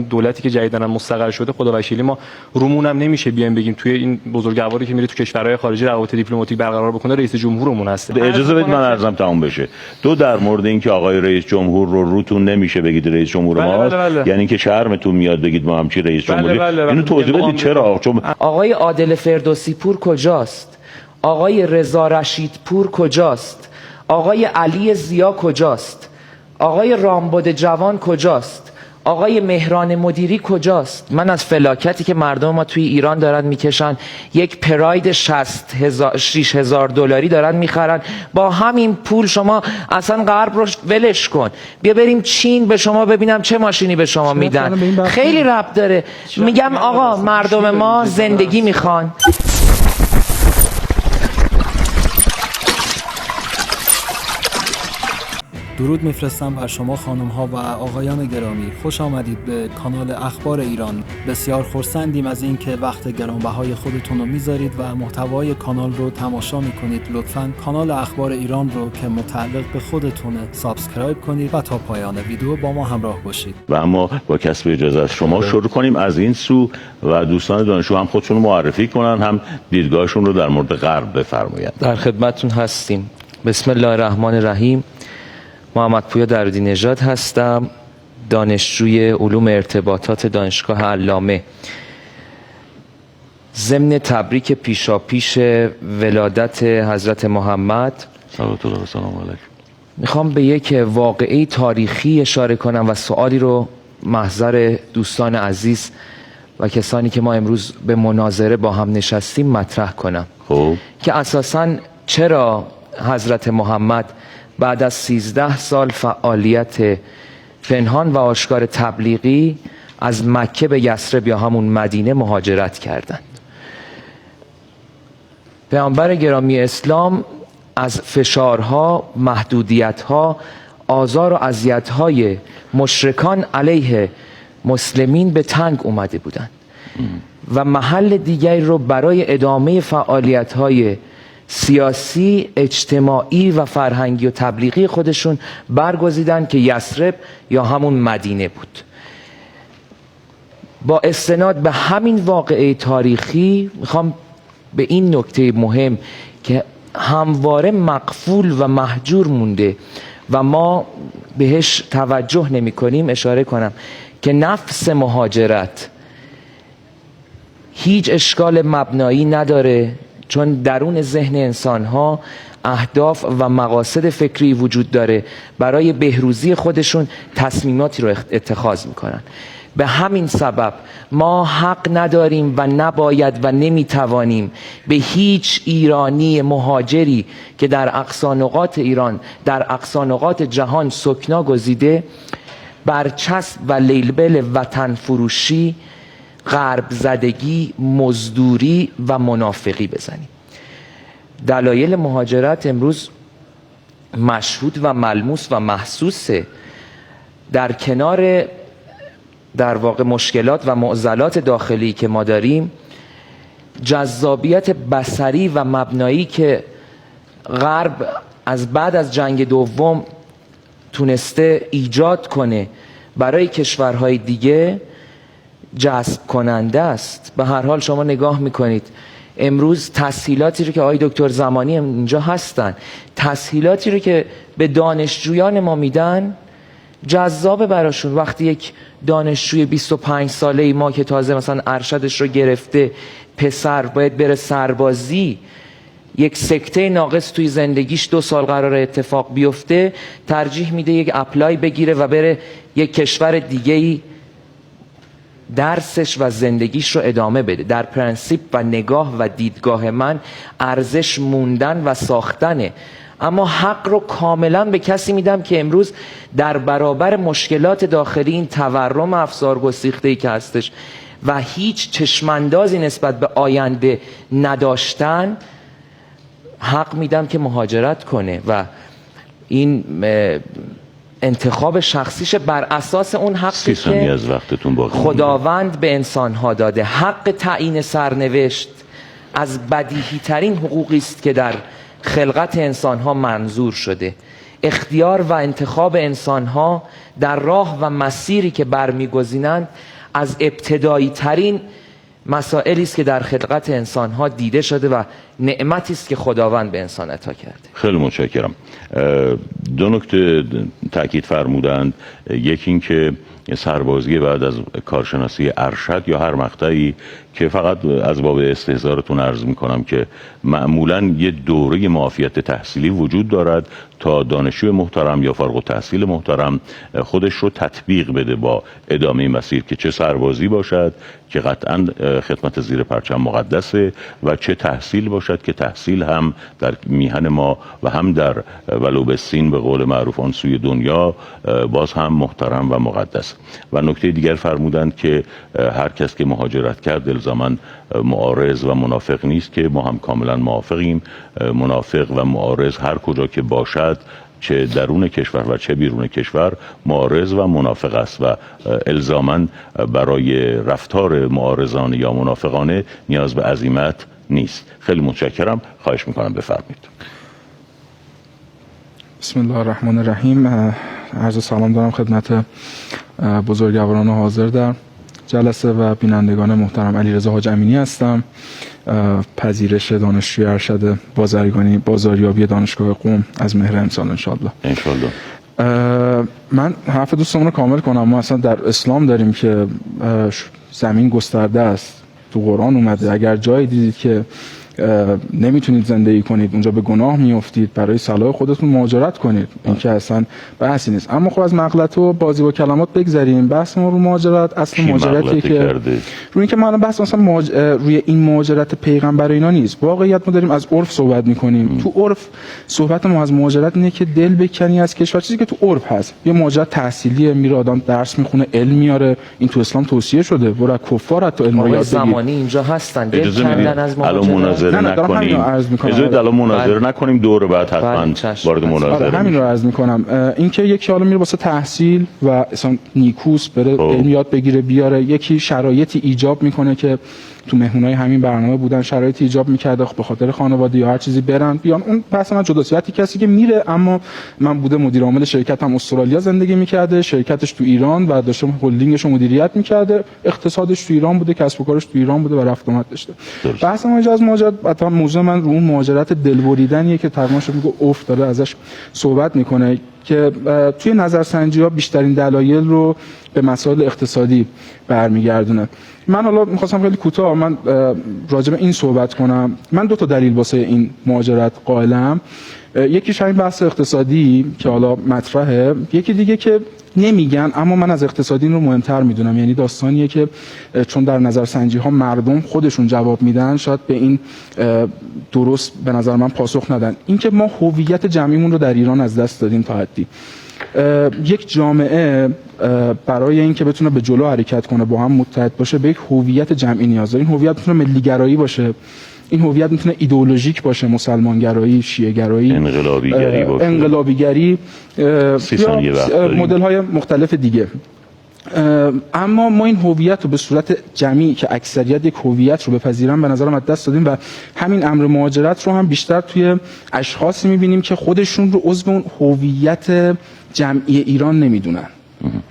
دولتی که جدیداً مستقر شده خدا وکیلی ما رومون هم نمیشه بیایم بگیم توی این بزرگواری که میره تو کشورهای خارجی روابط دیپلماتیک برقرار بکنه رئیس جمهورمون هست. اجازه بدید من عرضم تموم بشه. تو در مورد اینکه آقای رئیس جمهور رو روتون نمیشه بگید رئیس جمهور ماست، یعنی که شرمتون میاد بگید ما هم چی رئیس جمهوری. اینو توضیح بدید چرا؟ چون آقای عادل فردوسی پور کجاست؟ آقای رضا رشید پور کجاست؟ آقای علی ضیا کجاست؟ آقای رامبد جوان کجاست؟ آقای مهران مدیری کجاست؟ من از فلاکتی که مردم ما توی ایران دارن میکشن، یک پراید 6,000 دلاری دارن میخرن، با همین پول شما اصلا غرب رو ولش کن، بیا بریم چین به شما ببینم چه ماشینی به شما میدن. خیلی ربط داره. میگم آقا مردم ما زندگی میخوان. درود میفرستم بر شما خانم ها و آقایان گرامی. خوش آمدید به کانال اخبار ایران. بسیار خرسندیم از اینکه وقت گرانبهای خودتون رو میذارید و محتوای کانال رو تماشا میکنید. لطفاً کانال اخبار ایران رو که متعلق به خودتونه سابسکرایب کنید و تا پایان ویدیو با ما همراه باشید. و اما با کسب اجازه از شما شروع کنیم از این سو و دوستان دانشجو هم خودشون رو معرفی کنن، هم دیدگاهشون رو در مورد غرب بفرمایند. در خدمتتون هستیم. بسم الله الرحمن الرحیم. محمد پویا درودی نژاد هستم، دانشجوی علوم ارتباطات دانشگاه علامه. ضمن تبریک پیشاپیش ولادت حضرت محمد صلوات الله و سلام علیه، میخوام به یک واقعه تاریخی اشاره کنم و سوالی رو محضر دوستان عزیز و کسانی که ما امروز به مناظره با هم نشستیم مطرح کنم. خب که اساساً چرا حضرت محمد بعد از 13 سال فعالیت پنهان و آشکار تبلیغی از مکه به یثرب یا همون مدینه مهاجرت کردند. پیامبر گرامی اسلام از فشارها، محدودیتها، آزار و اذیت‌های مشرکان علیه مسلمین به تنگ اومده بودند و محل دیگری رو برای ادامه فعالیت‌های سیاسی، اجتماعی و فرهنگی و تبلیغی خودشون برگزیدن که یثرب یا همون مدینه بود. با استناد به همین واقعه تاریخی میخوام به این نکته مهم که همواره مغفول و مهجور مونده و ما بهش توجه نمی کنیم اشاره کنم که نفس مهاجرت هیچ اشکال مبنایی نداره، چون درون ذهن انسان‌ها اهداف و مقاصد فکری وجود داره، برای بهروزی خودشون تصمیماتی رو اتخاذ میکنن. به همین سبب ما حق نداریم و نباید و نمیتوانیم به هیچ ایرانی مهاجری که در اقصانقاط ایران، در اقصانقاط جهان سکنا گزیده، برچسب و لیبل وطن فروشی، غرب زدگی، مزدوری و منافقی بزنیم. دلایل مهاجرت امروز مشهود و ملموس و محسوسه. در کنار در واقع مشکلات و معضلات داخلی که ما داریم، جذابیت بصری و مبنایی که غرب از بعد از جنگ دوم تونسته ایجاد کنه برای کشورهای دیگه جذب کننده است. به هر حال شما نگاه میکنید امروز تسهیلاتی رو که آقای دکتر زمانی اینجا هستن، تسهیلاتی رو که به دانشجویان ما میدن جذابه براشون. وقتی یک دانشجوی 25 ساله ما که تازه مثلا ارشدش رو گرفته، پسر باید بره سربازی، یک سکته ناقص توی زندگیش 2 سال قرار اتفاق بیفته، ترجیح میده یک اپلای بگیره و بره یک کشور دیگه‌ای درسش و زندگیش رو ادامه بده. در پرنسیپ و نگاه و دیدگاه من ارزش موندن و ساختنه، اما حق رو کاملا به کسی میدم که امروز در برابر مشکلات داخلی این تورم افسار گسیخته‌ای که هستش و هیچ چشماندازی نسبت به آینده نداشتن، حق میدم که مهاجرت کنه و این انتخاب شخصیش بر اساس اون حقی که از وقتتون باقی خداوند به انسانها داده. حق تعیین سرنوشت از بدیهی ترین حقوقی است که در خلقت انسانها منظور شده. اختیار و انتخاب انسانها در راه و مسیری که برمیگزینند از ابتدایی ترین مسائلی است که در خلقت انسانها دیده شده و نعمتی است که خداوند به انسان عطا کرده. خیلی متشکرم. دو نکته تاکید فرمودند. یکی این که سربازی بعد از کارشناسی ارشد یا هر مقطعی که فقط از باب استحضارتون عرض میکنم که معمولاً یه دوره معافیت تحصیلی وجود دارد تا دانشجوی محترم یا فارغ التحصیل محترم خودش رو تطبیق بده با ادامه مسیر، که چه سربازی باشد که قطعاً خدمت زیر پرچم مقدسه و چه تحصیل باشد که تحصیل هم در میهن ما و هم در ولو به سین به قول معروف آن سوی دنیا باز هم محترم و مقدس. و نکته دیگر فرمودند که هر کس که مهاجرت کرد الزاماً معارض و منافق نیست، که ما هم کاملا موافقیم. منافق و معارض هر کجا که باشد، چه درون کشور و چه بیرون کشور، معارض و منافق است و الزاماً برای رفتار معارضانه یا منافقانه نیاز به عزیمت نیست. خیلی متشکرم. خواهش میکنم بفرمایید. بسم الله الرحمن الرحیم. عرض سلام دارم خدمت بزرگواران حاضر در جلسه و بینندگان محترم. علیرضا حاج امینی هستم، پذیرش دانشجوی ارشد بازاریابی دانشگاه قم از مهر امسال انشالله. من حرف دوستمون رو کامل کنم. ما اصلا در اسلام داریم که زمین گسترده است، تو قرآن اومده اگر جایی دیدید که نمیتونید زندگی کنید، اونجا به گناه میافتید، برای صلاح خودتون مهاجرت کنید. این که اصلا بحثی نیست. اما خب از مغلط و بازی با کلمات بگذریم. بحث ما رو مهاجرت، اصل مهاجرتی که روی اینکه ما الان بحث مثلا روی این مهاجرت پیغمبر اینا نیست. واقعیت ما داریم از عرف صحبت میکنیم. تو عرف صحبت ما از مهاجرت اینه که دل بکنی از کشور، چیزی که تو عرف هست. یه مهاجرت تحصیلیه، میره آدم درس میخونه، علم میاره. این تو اسلام توصیه شده. برای کفار حتی علم رو یاد بگیر. زمانی اینجا هستن دل کندن از مهاجرت. الان مناظره نکنیم، دور بعد حتما وارد مناظره. همین رو عرض میکنم. اینکه یکی حالا میره واسه تحصیل و اصلا نیکوس بره علم یاد بگیره بیاره، یکی شرایطی ایجاب میکنه که تو مهمونای همین برنامه بودن، شرایطی ایجاب میکرده به خاطر خانواده یا هر چیزی برن بیان. اون پس من جداسیتی کسی که میره، اما من بوده مدیر عامل شرکتم استرالیا زندگی میکرده، شرکتش تو ایران و داشته هلدینگش رو مدیریت میکرده، اقتصادش تو ایران بوده، کسب و کارش تو ایران بوده و رفت آمد داشته. بحث ما از مهاجرت، مثلا موضوع من رو اون مهاجرت دلبریدنیه که تقریبا شده میگه افت داره ازش صحبت میکنه، که توی نظرسنجی‌ها بیشترین دلایل رو به مسائل اقتصادی برمیگردونه. من حالا می‌خواستم خیلی کوتاه من راجع به این صحبت کنم. من دو تا دلیل واسه این مهاجرت قائلم. یکیش همین بحث اقتصادی که حالا مطرحه، یکی دیگه که نمیگن اما من از اقتصادی رو مهمتر میدونم. یعنی داستانیه که چون در نظرسنجی‌ها مردم خودشون جواب میدن، شاید به این درست به نظر من پاسخ ندن. اینکه ما هویت جمعیمون رو در ایران از دست دادیم تا حدی. یک جامعه برای اینکه بتونه به جلو حرکت کنه، با هم متحد باشه، به یک هویت جمعی نیاز داره. این هویت میتونه ملی‌گرایی باشه، این هویت میتونه ایدئولوژیک باشه، مسلمانگرایی، شیعه‌گرایی، انقلابیگری، یا مدل‌های مختلف دیگه. اما ما این هویت رو به صورت جمعی که اکثریت یک هویت رو بپذیرن به نظرم از دست دادیم و همین امر مهاجرت رو هم بیشتر توی اشخاصی می‌بینیم که خودشون رو عضو اون هویت جمعی ایران نمیدونن،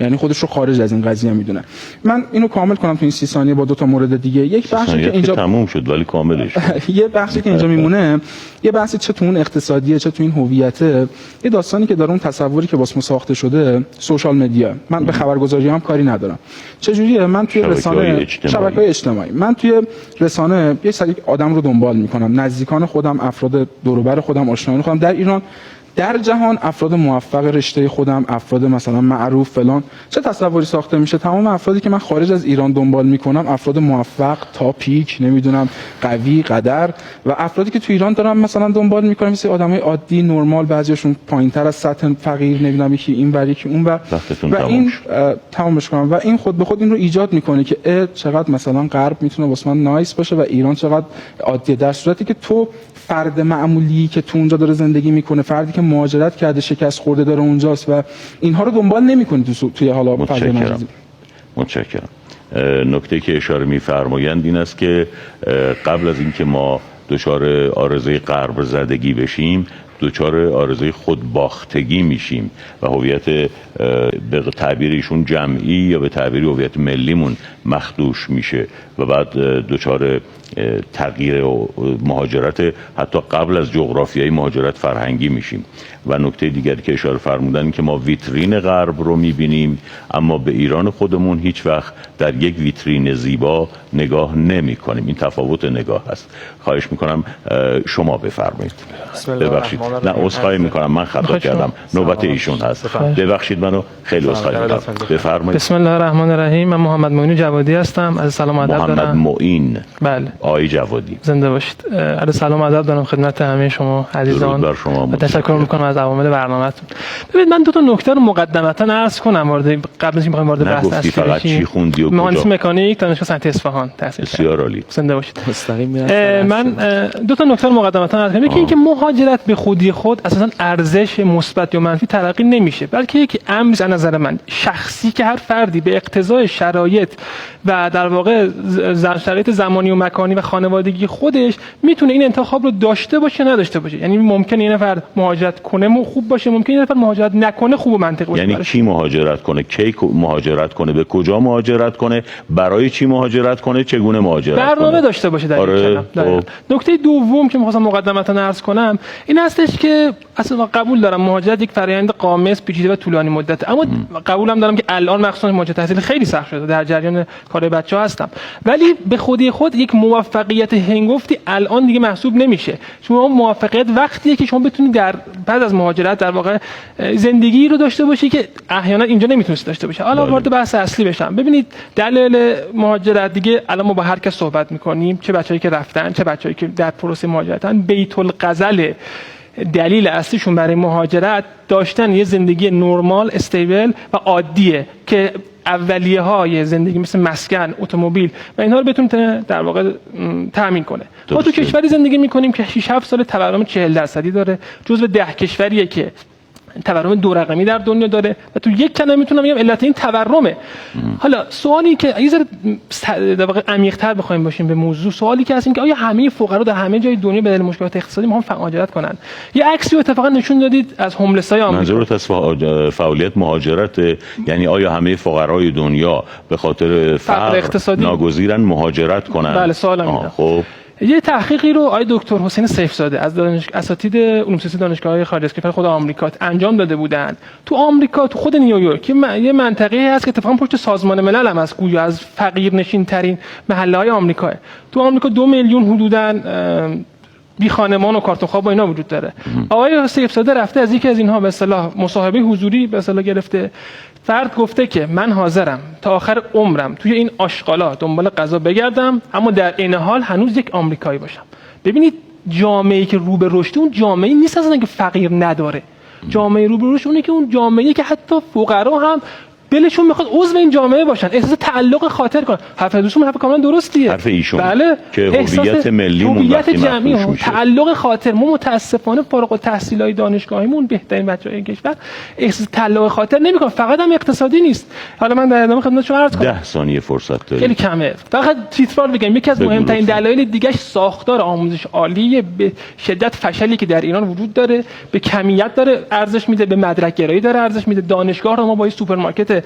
یعنی خودش رو خارج از این قضیه میدونه. من اینو کامل کنم تو این 30 ثانیه با دو تا مورد دیگه. یک بخشی که اینجا تموم شد ولی کاملش یه بخشی که اینجا میمونه، یه بحثی چه تو اون اقتصادیه چه تو این هویته. یه داستانی که داره اون تصوری که واسه ما ساخته شده سوشال مدیا. من به خبرگزاری هم کاری ندارم. چه جوریه؟ من توی رسانه شبکه‌های اجتماعی، من توی رسانه یه سری آدم رو دنبال میکنم، نزدیکان خودم، افراد دور و بر خودم، آشنایان خودم در ایران، در جهان، افراد موفق رشته خودم، افراد مثلا معروف فلان. چه تصوری ساخته میشه؟ تمام افرادی که من خارج از ایران دنبال میکنم، افراد موفق تا پیک، نمیدونم قوی قدر، و افرادی که تو ایران دارم مثلا دنبال میکنم مثل آدمای عادی نرمال، بعضیشون پایینتر از سطح فقیر، نمیدونم یکی این ور یکی اون ور، و این تمامش کنم. و این خود به خود این رو ایجاد میکنه که چقدر مثلا غرب میتونه واسه من نایس باشه و ایران چقدر عادیه، در صورتی که تو فرد معمولی که تو اونجا داره زندگی میکنه، فردی که مهاجرت کرده، شکست خورده داره اونجاست و اینها رو دنبال نمیکنی توی حالا فضای مجازی. متشکرم. نکته که اشاره می‌فرمایند این است که قبل از اینکه ما دچار عارضه غرب زدگی بشیم، دچار آرزوی خودباختگی میشیم و هویت به تعبیر ایشون جمعی یا به تعبیر هویت ملیمون مخدوش میشه و بعد دچار تغییر و مهاجرت حتی قبل از جغرافیایی مهاجرت فرهنگی میشیم. و نکته دیگری که اشاره فرمودن که ما ویترین غرب رو میبینیم اما به ایران خودمون هیچ وقت در یک ویترین زیبا نگاه نمی کنیم. این تفاوت نگاه هست. خواهش میکنم شما بفرمایید. ببخشید، نه عذرخواهی میکنم، من خطا کردم، نوبت ایشون هست. ببخشید منو، خیلی عذرخواهی میکنم. بفرمایید. بسم الله الرحمن الرحیم. من محمد معین جوادی هستم. از سلام ادب دارم. محمد معین. بله. آقای جوادی. زنده باشید. از سلام ادب دارم خدمت همه شما عزیزان. درود بر شما. و تشکر میکنم از عوامل برنامه‌تون. ببینید من دو تا نکته رو مقدمتا عرض کنم قبل از اینکه بخوایم وارد بحث اصلی بشیم. فقط چی خوندی و مهندسی مکانیک دانشگاه صنعتی اصفهان تحصیل کردم. بسیار عالی. زنده باشید. مستقیم من دو تا نکته رو مقدمتا عرض کنم. یکی اینکه مهاجرت به خودی خود اساسا ارزش مثبت یا منفی تلقی نمیشه، بلکه یک امر از نظر من شخصی که هر فردی به اقتضای شرایط و در واقع شرایط زمانی و مکانی و خانوادگی خودش میتونه این انتخاب رو داشته باشه نداشته باشه. یعنی ممکنه یه نفر مهاجرت کنه خوب باشه، ممکنه یه نفر مهاجرت نکنه خوب و منطقی باشه. یعنی کی مهاجرت کنه، کی مهاجرت کنه، به کجا مهاجرت کنه، برای چی مهاجرت کنه، چگونه مهاجرت کنه، برنامه داشته باشه در این کلام. نکته دوم که می‌خواستم مقدمتا عرض کنم این هستش که اصلا قبول دارم مهاجرت یک فرآیند قامس، پیچیده و طولانی مدته، اما قبولم دارم که الان مخصوصا مهاجرت تحصیلی خیلی سخت شده، در جریان کار بچه‌ها هستم، ولی به خودی خود یک موفقیت هنگفتی الان دیگه محسوب نمیشه. شما موفقیت وقتیه که شما بتونید در بعد از مهاجرت در واقع زندگی رو داشته باشی که احیانا اینجا نمیتونید داشته باشه. حالا وارد بحث اصلی بشم. ببینید دلایل مهاجرت دیگه الان ما با هر کس صحبت می‌کنیم، چه بچه‌ای که رفتن چه بچه‌ای که در پروسه مهاجرتن، بیت الغزل دلیل اصلیشون برای مهاجرت داشتن یه زندگی نرمال، استیبل و عادیه که اولیه های زندگی مثل مسکن، اتومبیل و اینها رو بتونه در واقع تامین کنه. ما تو کشوری زندگی می‌کنیم که 6-7 سال تورم 40% داره، جزو 10 کشوریه که تورم 2 رقمی در دنیا داره و تو یک کلمه میتونم بگم علت این تورمه. حالا سوالی که یه ذره در واقع عمیق‌تر بخوایم باشیم به موضوع، سوالی که هست این که آیا همه فقرا در همه جای دنیا به دلیل مشکلات اقتصادی میخوان مهاجرت کنن؟ یه عکسی رو اتفاقا نشون دادید از هوملس‌های آمریکا. منظورت از فعالیت مهاجرت یعنی آیا همه فقرای دنیا به خاطر فقر اقتصادی ناگزیرن مهاجرت کنن؟ بله سوالم. خب یه تحقیقی رو آقای دکتر حسین سیفزاده از اساتید علوم سیاسی دانشگاه‌های خارج از کشور خود آمریکا انجام داده بودن. تو آمریکا تو خود نیویورک یه منطقه‌ای هست که اتفاقا پشت سازمان ملل هم از گویا از فقیرنشین ترین محله‌های آمریکا. تو آمریکا 2 میلیون حدوداً بی خانمان و کارتون خواب و اینا وجود داره. آقای سیفزاده رفته از یکی از اینها به اصطلاح مصاحبه حضوری به اصطلاح گرفته. فرد گفته که من حاضرم تا آخر عمرم توی این آشغالا دنبال غذا بگردم اما در این حال هنوز یک آمریکایی باشم. ببینید جامعه‌ای که رو به رشد اون جامعه‌ای نیست اصلا که فقیر نداره. جامعه رو به رشد اونه که اون جامعه‌ای که حتی فقرا هم دلشون میخواد عضو این جامعه باشن، احساس تعلق خاطر کنن. حرف دوستون حرف کاملا درستیه. حرف ایشون. بله. که هویت ملیمون هویت جمعی، تعلق خاطر. ما متاسفانه فارغ التحصیلای دانشگاهیمون بهترین بچه‌های کشور احساس تعلق خاطر نمیکنن. فقط هم اقتصادی نیست. حالا من در ادامه خدمت شما عرض کنم. 10 ثانیه فرصت دارید. خیلی کمه. فقط تیتروار بگم یکی از مهمترین دلایل دیگه ساختار آموزش عالی به شدت فشلی که در ایران وجود داره، به کمیت داره ارزش میده، به مدرک گرایی داره ارزش میده. دانشگاه رو ما با سوپرمارکت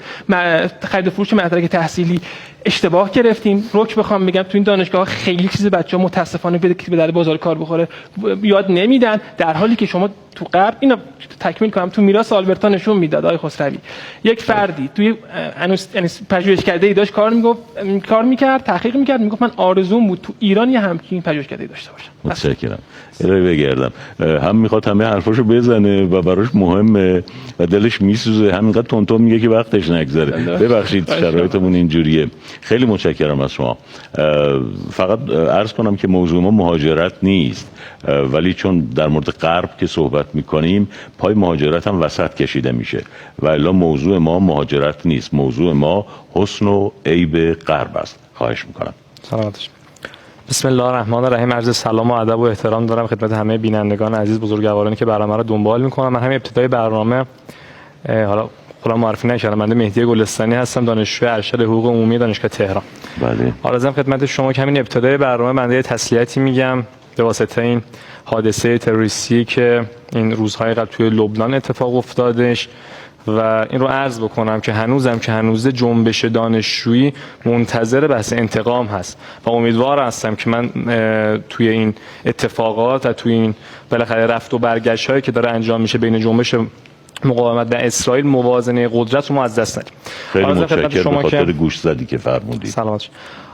خرید و فروش مدرک تحصیلی اشتباه گرفتیم. روک بخوام بگم تو این دانشگاه خیلی چیز بچه‌ها متاسفانه به در بازار کار بخوره یاد نمیدن، در حالی که شما تو غرب اینو تکمیل کنم تو میراث آلبرتا نشون میداد آقای خسروی یک فردی توی یعنی پژوهشکده‌ای داشت کار میکرد، تحقیق میکرد، میگفت من آرزوم بود تو ایران یه همچین پژوهشکده‌ای داشته باشم. متشکرم. ارائه بگردم. هم میخواد همه حرفاشو بزنه و براش مهمه و دلش میسوزه، همینقدر تونتون میگه که وقتش نگذره. ببخشید شرایطمون اینجوریه. خیلی متشکرم از شما. فقط عرض کنم که موضوع ما مهاجرت نیست، ولی چون در مورد غرب که صحبت میکنیم پای مهاجرت هم وسط کشیده میشه و الا موضوع ما مهاجرت نیست، موضوع ما حسن و عیب غرب است. خواهش میکنم. سلامتش. بسم الله الرحمن الرحیم. عرض سلام و ادب و احترام دارم خدمت همه بینندگان عزیز، بزرگوارانی که برنامه رو دنبال میکنن. من همین ابتدای برنامه حالا خودم معرفی نکردم، من مهدی گلستانی هستم، دانشجوی ارشد حقوق عمومی دانشگاه تهران. بله. عرضم خدمت شما که همین ابتدای برنامه بنده تسلیتی میگم به واسطه این حادثه تروریستی که این روزهای قبل توی لبنان اتفاق افتادش و این رو عرض بکنم که هنوز جنبش دانشجویی منتظر بحث انتقام هست و امیدوار هستم که من توی این اتفاقات و توی این بالاخره رفت و برگشت هایی که داره انجام میشه بین جنبش مقاومت و اسرائیل موازنه قدرت رو ما از دست ندیم. خیلی متشکرم به خاطر گوش زدی که فرمودید. سلامت.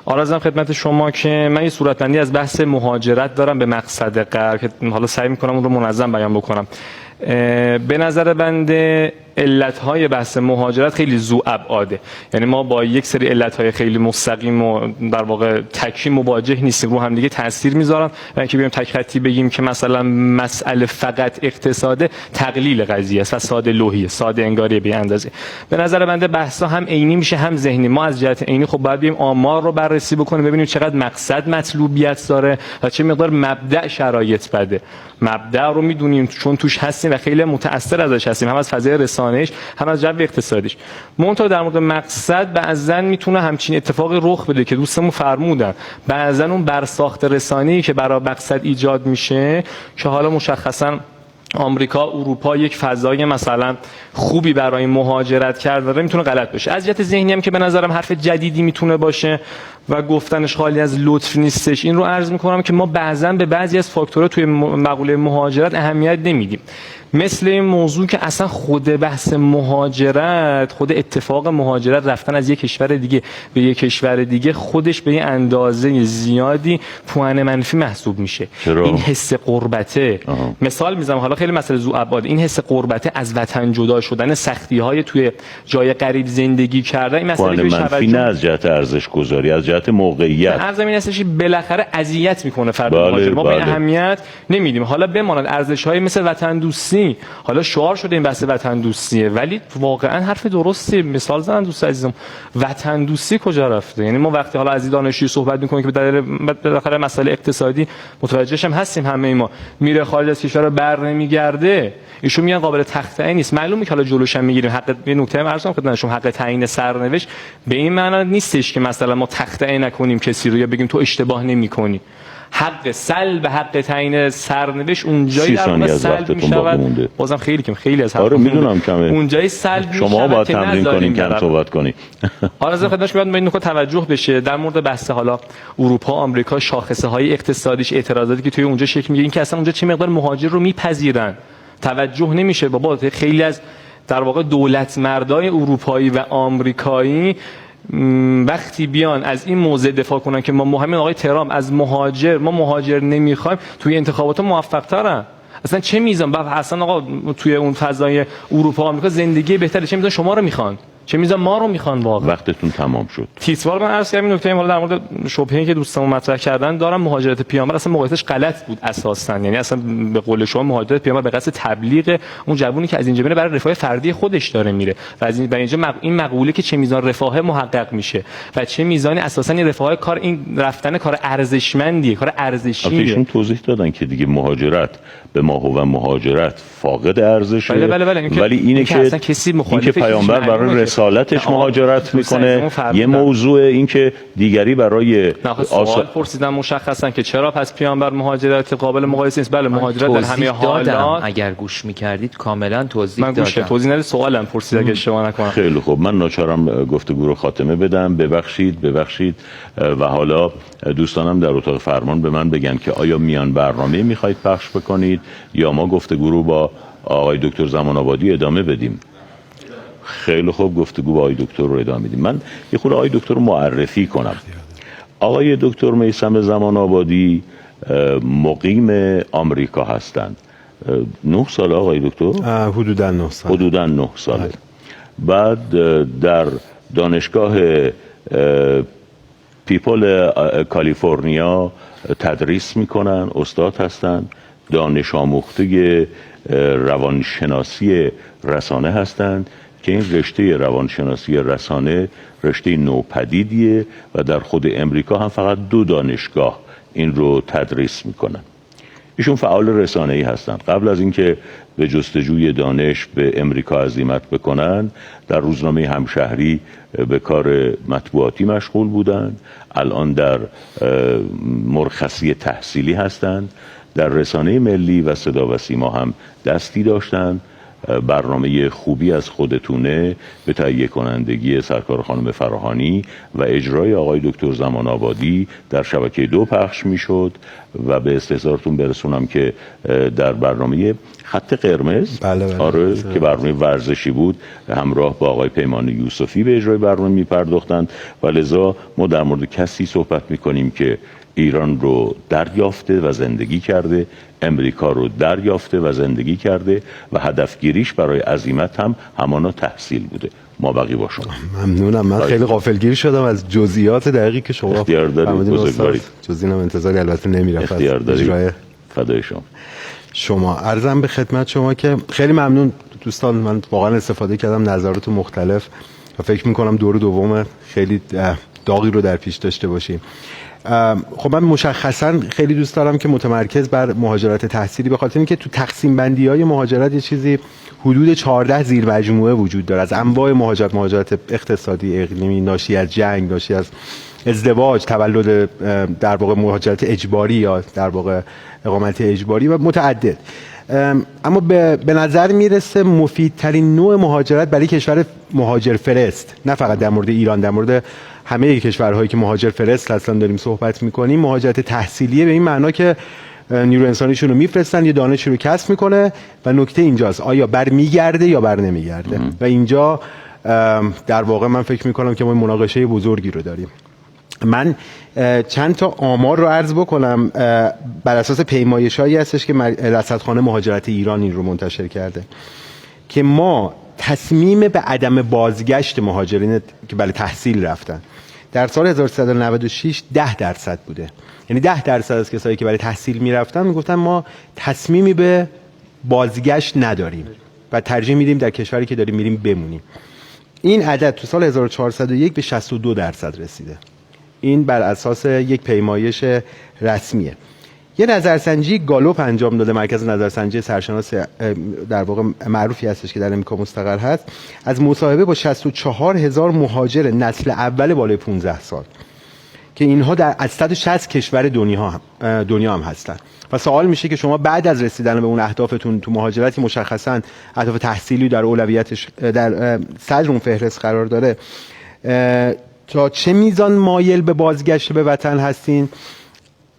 آرزم خدمت شما که من یه صورتبندی از بحث مهاجرت دارم به مقصد غرب که حالا سعی میکنم اون رو منظم بیان بکنم. به نظر بنده علتهای بحث مهاجرت خیلی ذو ابعاده، یعنی ما با یک سری علتهای خیلی مستقیم و در واقع تکی مواجه نیستیم، رو هم دیگه تاثیر میذارن و اینکه بیایم تک خطی بگیم که مثلا مسئله فقط اقتصاده تقلیل قضیه است و ساده لوحیه، ساده انگاری به اندازه. به نظر بنده بحثا هم عینی میشه هم ذهنی. ما از جهت عینی خب باید بیایم آمار رو بررسی بکنیم ببینیم چقدر مقصد مطلوبیت داره و چه مقدار مبدأ شرایط بده. مبدأ رو میدونیم چون توش هستیم و خیلی متأثر ازش هستیم، هم از فضای رسانه‌اش هم از جو اقتصادیش. منتها در مورد مقصد بعضن میتونه همچین اتفاقی رخ بده که دوستمون فرمودن، بعضن اون برساخت رسانه‌ای که برای مقصد ایجاد میشه که حالا مشخصاً آمریکا، اروپا یک فضای مثلا خوبی برای مهاجرت کردن میتونه غلط بشه. از جهت ذهنی هم که به نظرم حرف جدیدی میتونه باشه و گفتنش خالی از لطف نیستش، این رو عرض میکنم که ما بعضا به بعضی از فاکتورها توی مقوله مهاجرت اهمیت نمیدیم. مثل این موضوع که اصلا خود بحث مهاجرت، خود اتفاق مهاجرت، رفتن از یک کشور دیگه به یک کشور دیگه، خودش به یه اندازه زیادی پوان منفی محسوب میشه. این حس غربته، مثال میزنم حالا خیلی مسئله ذو ابعاد، این حس غربته، از وطن جدا شدن، سختی های توی جای غریب زندگی کردن، این مسئله پوان منفی نه از جهت ارزش گذاری، از جهت موقعیت. هر زمین هستش بالاخره اذیت میکنه فرد مهاجر. ما به اهمیت نمیدیم. حالا بماند ارزش های مثل وطن دوستی، حالا شعار شده این بحث وطن دوستیه، ولی واقعا حرف درستی مثال زدن دوست عزیزم. وطن دوستی کجا رفته؟ یعنی ما وقتی حالا از دانشجویی صحبت میکنیم که بالاخره مسئله اقتصادی متوجهش هم هستیم، همه ما میره خارج از کشور بر نمیگرده، ایشون میگن قابل تخطئه نیست. معلومه که حالا جلوش هم میگیریم. حق به نکته ارزم خدمتتون، حق تعیین سرنوشت به این معنی نیستش که مثلا ما تخطئه نکنیم کسی رو یا بگیم تو اشتباه نمیکنی. حق سلب حق تعیین سرنوشت اونجایی در واقع سلب میشود. بازم خیلی از آره میدونم کمه، اونجایی سلب میشود. شما باید تمرین کنین کم صحبت کنین. آره از خدمتش باید به این نکته توجه بشه. در مورد بحث حالا اروپا، آمریکا، شاخصه های اقتصادیش، اعتراضاتی که توی اونجا شکل میگیره، این که اصلا اونجا چه مقدار مهاجر رو میپذیرن توجه نمیشه. بابا خیلی از در واقع دولت مردای اروپایی و آمریکایی وقتی بیان از این موضع دفاع کنن که ما همین آقای ترامپ از ما مهاجر نمیخوایم، توی انتخابات موفق ترن. اصلا چه میزان اصلا آقا توی اون فضای اروپا و آمریکا زندگی بهتره، چه میزان شما رو میخوان، چه میزان ما رو میخوان. واقعا وقتتون تمام شد. تیتوار من عرض کردم این نکته حالا در مورد شبهه‌ای که دوستان مطرح کردن دارم. مهاجرت پیامبر اصلا موقعیتش غلط بود اساسا، یعنی اصلا به قول شما مهاجرت پیامبر به قصد تبلیغ اون جوونی که از اینجا میره برای رفاه فردی خودش داره میره و از اینجا این مقوله که چه میزان رفاه محقق میشه و چه میزانی اساسا این رفاه کار، این رفتن کار ارزشمندیه، کار ارزشیه. ایشون توضیح دادن که دیگه مهاجرت به ما و مهاجرت فاقد ارزشه. ولی اینه که پیامبر برای رسالتش مهاجرت میکنه. یه موضوع این که دیگری برای سوال پرسیدن مشخصا که چرا پس پیامبر مهاجرت قابل مقایسه نیست. بله مهاجرت در همه حالات، اگر گوش میکردید کاملا توضیح دادم. من توضیح ندید، سوالم پرسید اگه اشتباه نکنم. خیلی خوب، من ناچارم گفتگو رو خاتمه بدم. ببخشید و حالا دوستانم در اتاق فرمان به من بگن که آیا میان برنامه میخواید پخش بکنید یا ما گفتگو رو با آقای دکتر زمان آبادی ادامه بدیم؟ خیلی خوب، گفتگو با آقای دکتر رو ادامه بدیم. من یه خورده آقای دکتر رو معرفی کنم. آقای دکتر میثم زمان آبادی مقیم آمریکا هستند. 9 سال آقای دکتر؟ حدوداً 9 سال. حدوداً 9 ساله. بعد در دانشگاه پیپل کالیفرنیا تدریس میکنن، استاد هستند، دانش آموخته روانشناسی رسانه هستند که این رشته روانشناسی رسانه رشته نوپدیدیه و در خود امریکا هم فقط 2 دانشگاه این رو تدریس میکنن. ایشون فعال رسانه‌ای هستند. قبل از اینکه به جستجوی دانش به امریکا عزیمت بکنن، در روزنامه همشهری به کار مطبوعاتی مشغول بودند. الان در مرخصی تحصیلی هستند. در رسانه ملی و صدا و سیما هم دستی داشتند. برنامه خوبی از خودتونه به تهیه کنندگی سرکار خانم فراهانی و اجرای آقای دکتر زمان آبادی در شبکه 2 پخش میشد و به استحضارتون برسونم که در برنامه خط قرمز آره که برنامه ورزشی بود همراه با آقای پیمان یوسفی به اجرای برنامه میپرداختند و لذا ما در مورد کسی صحبت میکنیم که ایران رو دریافته و زندگی کرده، امریکا رو دریافته و زندگی کرده و هدفگیریش برای عزیمت هم همانا تحصیل بوده. ما بقی با شما. ممنونم. من خیلی غافلگیر شدم از جزئیات دقیقی که شما اختیار دارید. بزرگوارید. جزئیات انتظاری البته نمیرفت. اختیار دارید. فدای شما. عرضم به خدمت شما که خیلی ممنون دوستان. من واقعا استفاده کردم، نظرات مختلف و فکر میکنم دور دوم خیلی داغی رو در پیش داشته باشیم. خب من مشخصا خیلی دوست دارم که متمرکز بر مهاجرت تحصیلی، به خاطر اینکه تو تقسیم بندی های مهاجرت یه چیزی حدود 14 زیر مجموعه وجود داره از انواع مهاجرت اقتصادی، اقلیمی، ناشی از جنگ، ناشی از ازدواج، تولد، در واقع مهاجرت اجباری یا در واقع اقامت اجباری و متعدد. اما به نظر میرسه مفیدترین نوع مهاجرت برای کشور مهاجر فرست، نه فقط در مورد ایران، در مورد همه کشورهایی که مهاجر فرست هستن داریم صحبت میکنیم، مهاجرت تحصیلیه، به این معنا که نیرو انسانیشون رو میفرستن، یه دانشی رو کسب میکنه و نکته اینجاست آیا برمیگرده یا بر نمیگرده. و اینجا در واقع من فکر میکنم که ما مناقشه بزرگی رو داریم. من چند تا آمار رو عرض بکنم بر اساس پیمایش‌هایی هستش که رصدخانه مهاجرت ایران این رو منتشر کرده که ما تصمیم به عدم بازگشت مهاجرین که برای تحصیل رفتن در سال 1396 10% بوده. یعنی 10% از کسایی که برای تحصیل میرفتن میگفتن ما تصمیمی به بازگشت نداریم و ترجیح میدیم در کشوری که داریم میریم بمونیم. این عدد تو سال 1401 به 62% رسیده. این بر اساس یک پیمایش رسمیه. یه نظرسنجی گالوپ انجام داده، مرکز نظرسنجی سرشناس در واقع معروفی هستش که در امریکا مستقر هست، از مصاحبه با 64,000 مهاجر نسل اول بالای 15 سال که اینها از 160 کشور دنیا هم هستن و سوال میشه که شما بعد از رسیدن به اون اهدافتون تو مهاجرتی مشخصا اهداف تحصیلی در اولویتش در صدر اون فهرست قرار داره، تا چه میزان مایل به بازگشت به وطن هستین؟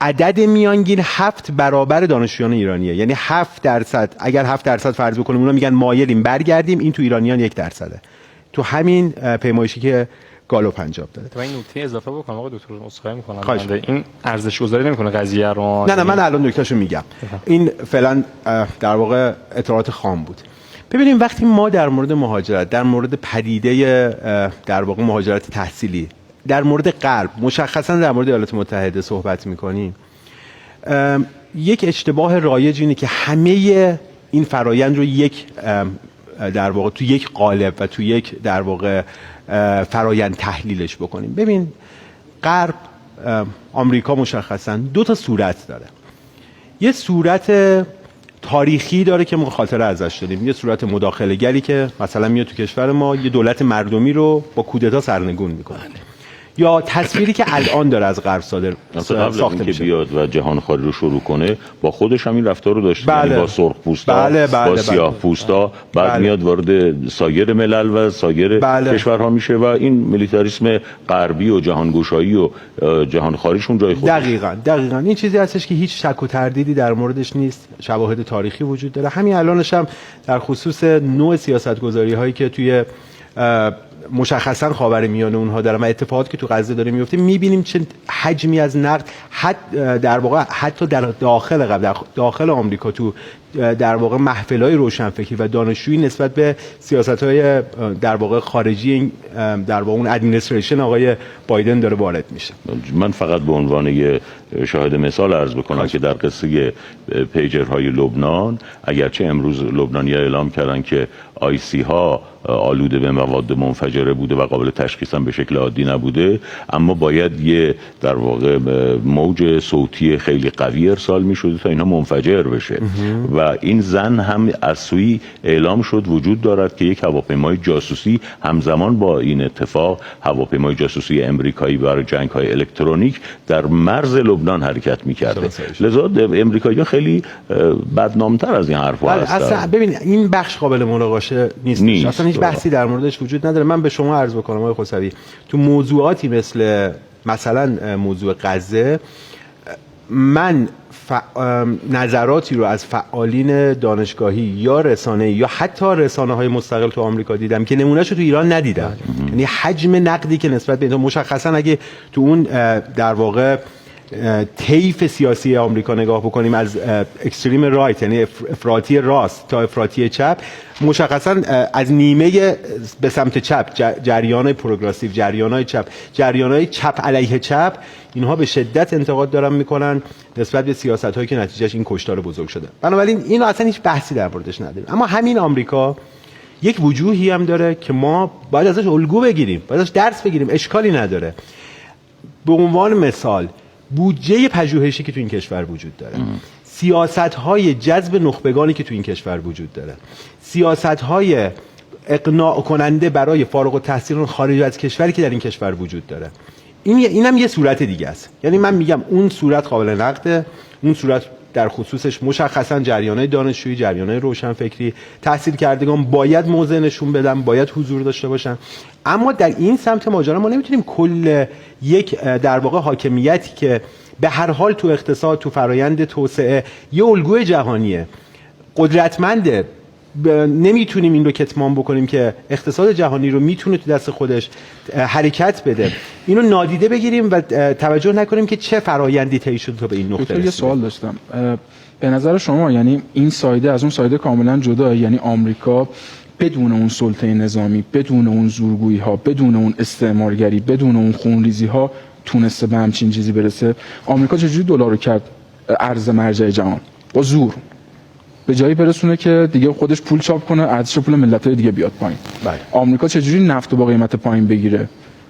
عدد میانگین 7 برابر دانشجویان ایرانیه. یعنی 7%، اگر 7% فرض بکنیم اونا میگن مایلیم برگردیم، این تو ایرانیان 1%. تو همین پیمایشی که گالوپ انجام داده. تو این نکته اضافه بکنم آقای دکتر، عذرخواهی میکنم. این ارزش گذاری نمیکنه قضیه رو. نه من الان نکتهشو میگم. این فعلا در واقع اطلاعات خام بود. ببینیم وقتی ما در مورد مهاجرت، در مورد پدیده در واقع مهاجرت تحصیلی، در مورد غرب، مشخصا در مورد ایالات متحده صحبت میکنیم، یک اشتباه رایج اینه که همه این فرایند رو یک در واقع تو یک قالب و تو یک در واقع فرایند تحلیلش بکنیم. ببین غرب، آمریکا مشخصا 2 تا صورت داره. یه صورت تاریخی داره که ما خاطره ازش داریم، یه صورت مداخله گری که مثلا میاد تو کشور ما یه دولت مردمی رو با کودتا سرنگون میکنه، یا تصویری که الان داره از غرب ساخته میشه. بیاد و جهانخواری رو شروع کنه با خودش هم این رفتار رو داشته، یعنی با سرخ پوستا، با سیاه پوستا، بعد میاد وارد سایر ملل و سایر کشورها میشه و این میلیتاریسم غربی و جهانگشایی و جهانخواریشون جای خودش. دقیقاً این چیزی هستش که هیچ شک و تردیدی در موردش نیست، شواهد تاریخی وجود داره. همین الانش هم در خصوص نوع سیاستگذاری هایی که توی مشخصا خاورمیانه اونها دارن و اتفاقاتی که تو غزه داره میفته، میبینیم چه حجمی از نقد در واقع حتی در داخل آمریکا تو در واقع محفل‌های روشنفکری و دانشجویی نسبت به سیاست‌های در واقع خارجی در واقع اون ادمنستریشن آقای بایدن داره وارد میشه. من فقط به عنوان یه شاهد مثال عرض بکنم که در قصه پیجرهای لبنان، اگرچه امروز لبنانی‌ها اعلام کردن که آیسی ها آلوده به مواد منفجره بوده و قابل تشخیص هم به شکل عادی نبوده، اما باید یه در واقع موج صوتی خیلی قوی ارسال می‌شده تا اینها منفجر بشه و این زن هم از سوی اعلام شد وجود دارد که یک هواپیمای جاسوسی همزمان با این اتفاق، هواپیمای جاسوسی امریکایی برای جنگ‌های الکترونیک در مرز لبنان حرکت می‌کرده. لذا امریکایی‌ها خیلی بدنام‌تر از این حرف‌ها هستن. اصلا ببین این بخش قابل مناقشه نیست. اصلا هیچ بحثی در موردش وجود نداره. من به شما عرض بکنم آقای خسروی، تو موضوعاتی مثلا موضوع غزه، من نظراتی رو از فعالین دانشگاهی یا رسانه‌ای یا حتی رسانه‌های مستقل تو آمریکا دیدم که نمونهشو تو ایران ندیدم. یعنی حجم نقدی که نسبت به این، مشخصا اگه تو اون در واقع طیف سیاسی آمریکا نگاه بکنیم، از اکستریم رایت یعنی افراطی راست تا افراطی چپ، مشخصا از نیمه به سمت چپ، جریان‌های پروگرسیو، جریان‌های چپ، جریان‌های چپ علیه چپ، اینها به شدت انتقاد دارن میکنن نسبت به سیاست‌هایی که نتیجهش این کشتار بزرگ شده. بنابراین اینو اصلا هیچ بحثی در موردش نداریم. اما همین آمریکا یک وجوهی هم داره که ما باید ازش الگو بگیریم، باید ازش درس بگیریم. اشکالی نداره. به عنوان مثال بودجه پژوهشی که تو این کشور وجود داره، سیاست‌های جذب نخبگانی که تو این کشور وجود داره، سیاست‌های اقناع کننده برای فارغ التحصیلان خارج از کشوری که در این کشور وجود داره، اینم یه صورت دیگه است. یعنی من میگم اون صورت قابل نقده، اون صورت در خصوصش مشخصا جریان‌های دانشجویی، جریان‌های روشنفکری، تحصیل کردگان باید موضع نشون بدن، باید حضور داشته باشن. اما در این سمت ماجرا ما نمیتونیم کل یک در واقع حاکمیتی که به هر حال تو اقتصاد، تو فرایند توسعه یه الگوی جهانیه، قدرتمنده، نمیتونیم این رو کتمان بکنیم که اقتصاد جهانی رو میتونه تو دست خودش حرکت بده، اینو نادیده بگیریم و توجه نکنیم که چه فرایندی طی شده تا به این نقطه رسیدیم. یه سوال داشتم. به نظر شما یعنی این سایده از اون سایده کاملا جدا، یعنی آمریکا بدون اون سلطه نظامی، بدون اون زورگویی ها، بدون اون استعمارگری، بدون اون خونریزی ها تونسته به همچین چیزی برسه؟ آمریکا چجوری دلار رو کرد ارز مرجع جهان؟ با زور. به جایی برسونه که دیگه خودش پول چاپ کنه، ارزش پول ملت‌های دیگه بیاد پایین. آمریکا چجوری نفت رو با قیمت پایین بگیره؟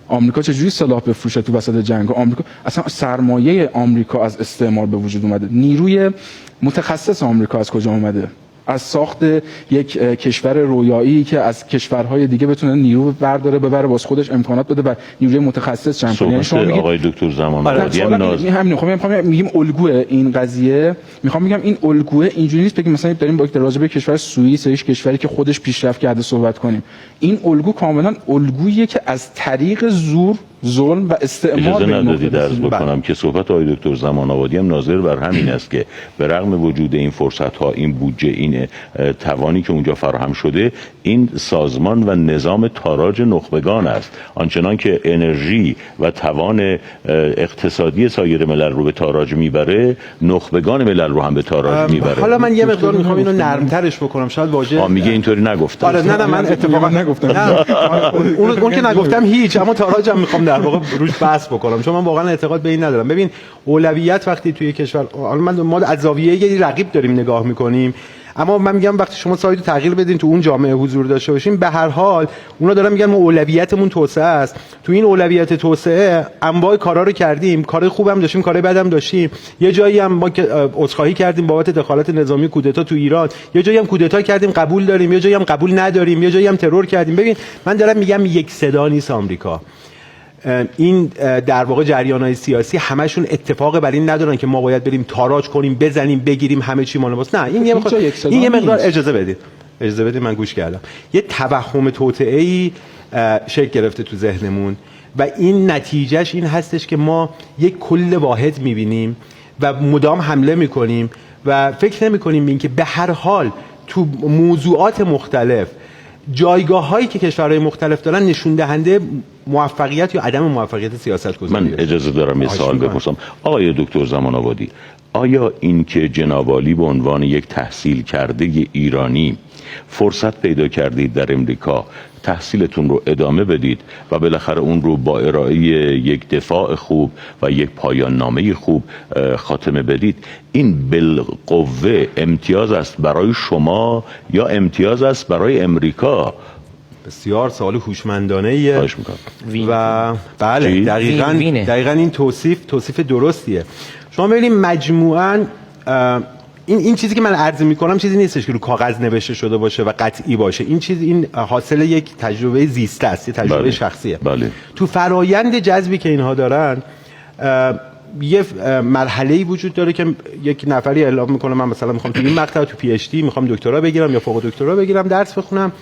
آمریکا چجوری سلاح بفروشه تو وسط جنگ؟ آمریکا اصلا سرمایه آمریکا از استعمار به وجود اومده. نیروی متخصص آمریکا از کجا اومده؟ از ساخت یک کشور رویایی که از کشورهای دیگه بتونه نیرو برداره ببره واسه خودش امکانات بده و نیروی متخصص جمع کنه. یعنی شما آقای دکتر زمان آبادی همین میگیم الگوه این قضیه، میخوام بگم این الگوه اینجوری نیست بگیم مثلا داریم با راجع به کشور سوئیس، یک کشوری که خودش پیشرفت کرده صحبت کنیم. این الگو کاملا الگوییه که از طریق زور، ظلم و استعمار اجازه ندادید عرض بکنم که صحبت آقای دکتر زمان آبادی هم ناظر بر همین است که به رغم وجود این فرصت ها، این بودجه، این توانی که اونجا فراهم شده، این سازمان و نظام تاراج نخبگان است. آنچنان که انرژی و توان اقتصادی سایر ملل رو به تاراج میبره، نخبگان ملل رو هم به تاراج میبره. حالا من یه مقدار میخوام اینو نرمترش بکنم، شاید واژه میگه اینطوری نگفتم. آره نه من اتفاقا نگفتم. اون که نگفتم هیچ، اما تاراجم میخوام در واقع روش بحث بکنم، چون من واقعا اعتقاد به این ندارم. ببین اولویت وقتی توی کشور، ما از زاویه یه رقیب داریم نگاه میکنیم، اما من میگم وقتی شما سایت تغییر بدین، تو اون جامعه حضور داشته باشین، به هر حال اونا دارن میگن ما اولویتمون توسعه است. تو این اولویت توسعه انواع کارا رو کردیم، کارهای خوبم داشتیم، کارهای بدم داشتیم. یه جایی هم ما عذرخواهی کردیم بابت دخالت نظامی کودتا تو ایران، یه جایی هم کودتا کردیم قبول داریم، یه جایی هم قبول نداریم، یه جایی هم ترور کردیم. ببین من دارم میگم یک صدا نیست آمریکا. این در واقع جریان‌های سیاسی همشون اتفاق بر این ندارن که ما باید بریم تاراج کنیم، بزنیم، بگیریم، همه چی مال ماست. نه، این یه مقدار اجازه بدید من گوش کردم. یه توهم توطئه‌ای شکل گرفته تو ذهنمون و این نتیجهش این هستش که ما یک کل واحد می‌بینیم و مدام حمله می‌کنیم و فکر نمی‌کنیم این که به هر حال تو موضوعات مختلف جایگاه‌هایی که کشورهای مختلف دارن نشون دهنده موفقیت یا عدم موفقیت سیاست‌گذاری. من اجازه دارم یه سوال بپرسم. آقای دکتر زمان آبادی، آیا این که جناب عالی به عنوان یک تحصیل کرده ایرانی فرصت پیدا کردید در امریکا تحصیلتون رو ادامه بدید و بالاخره اون رو با ارائه یک دفاع خوب و یک پایان نامه خوب خاتمه بدید، این بالقوه امتیاز است برای شما یا امتیاز است برای امریکا؟ بسیار سوال هوشمندانه‌ایه خواهش می‌کنم. و بله دقیقاً این توصیف درستیه. شما ببینید مجموعاً این چیزی که من عرض میکنم چیزی نیستش که رو کاغذ نوشته شده باشه و قطعی باشه. این حاصل یک تجربه زیسته است، یک تجربه شخصیه. بله. تو فرایند جذبی که اینها دارن یه مرحله‌ای وجود داره که یک نفری اعلام میکنه من مثلا میخوام تو این مقطع تو پی اچ دی میخوام دکترا بگیرم یا فوق دکترا بگیرم، درس بخونم.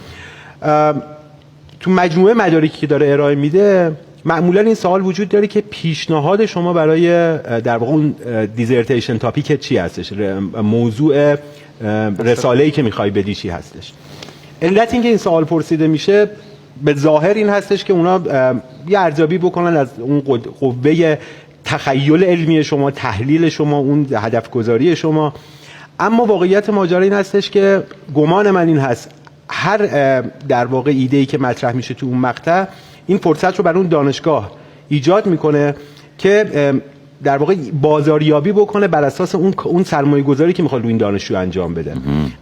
تو مجموعه مدارکی که داره ارائه میده معمولا این سوال وجود داره که پیشنهاد شما برای در واقع اون دیزرتیشن تاپیک چی هستش، موضوع رساله‌ای که میخوای بدی چی هستش. علت این که این سوال پرسیده میشه به ظاهر این هستش که اونا یه ارزیابی بکنن از اون قوه تخیل علمی شما، تحلیل شما، اون هدف گذاری شما. اما واقعیت ماجرا این هستش که گمان من این هست هر در واقع ایده‌ای که مطرح میشه تو اون مقطع این فرصت رو برای اون دانشگاه ایجاد میکنه که در واقع بازاریابی بکنه بر اساس اون سرمایه گذاری که میخواد روی این دانشجو انجام بده.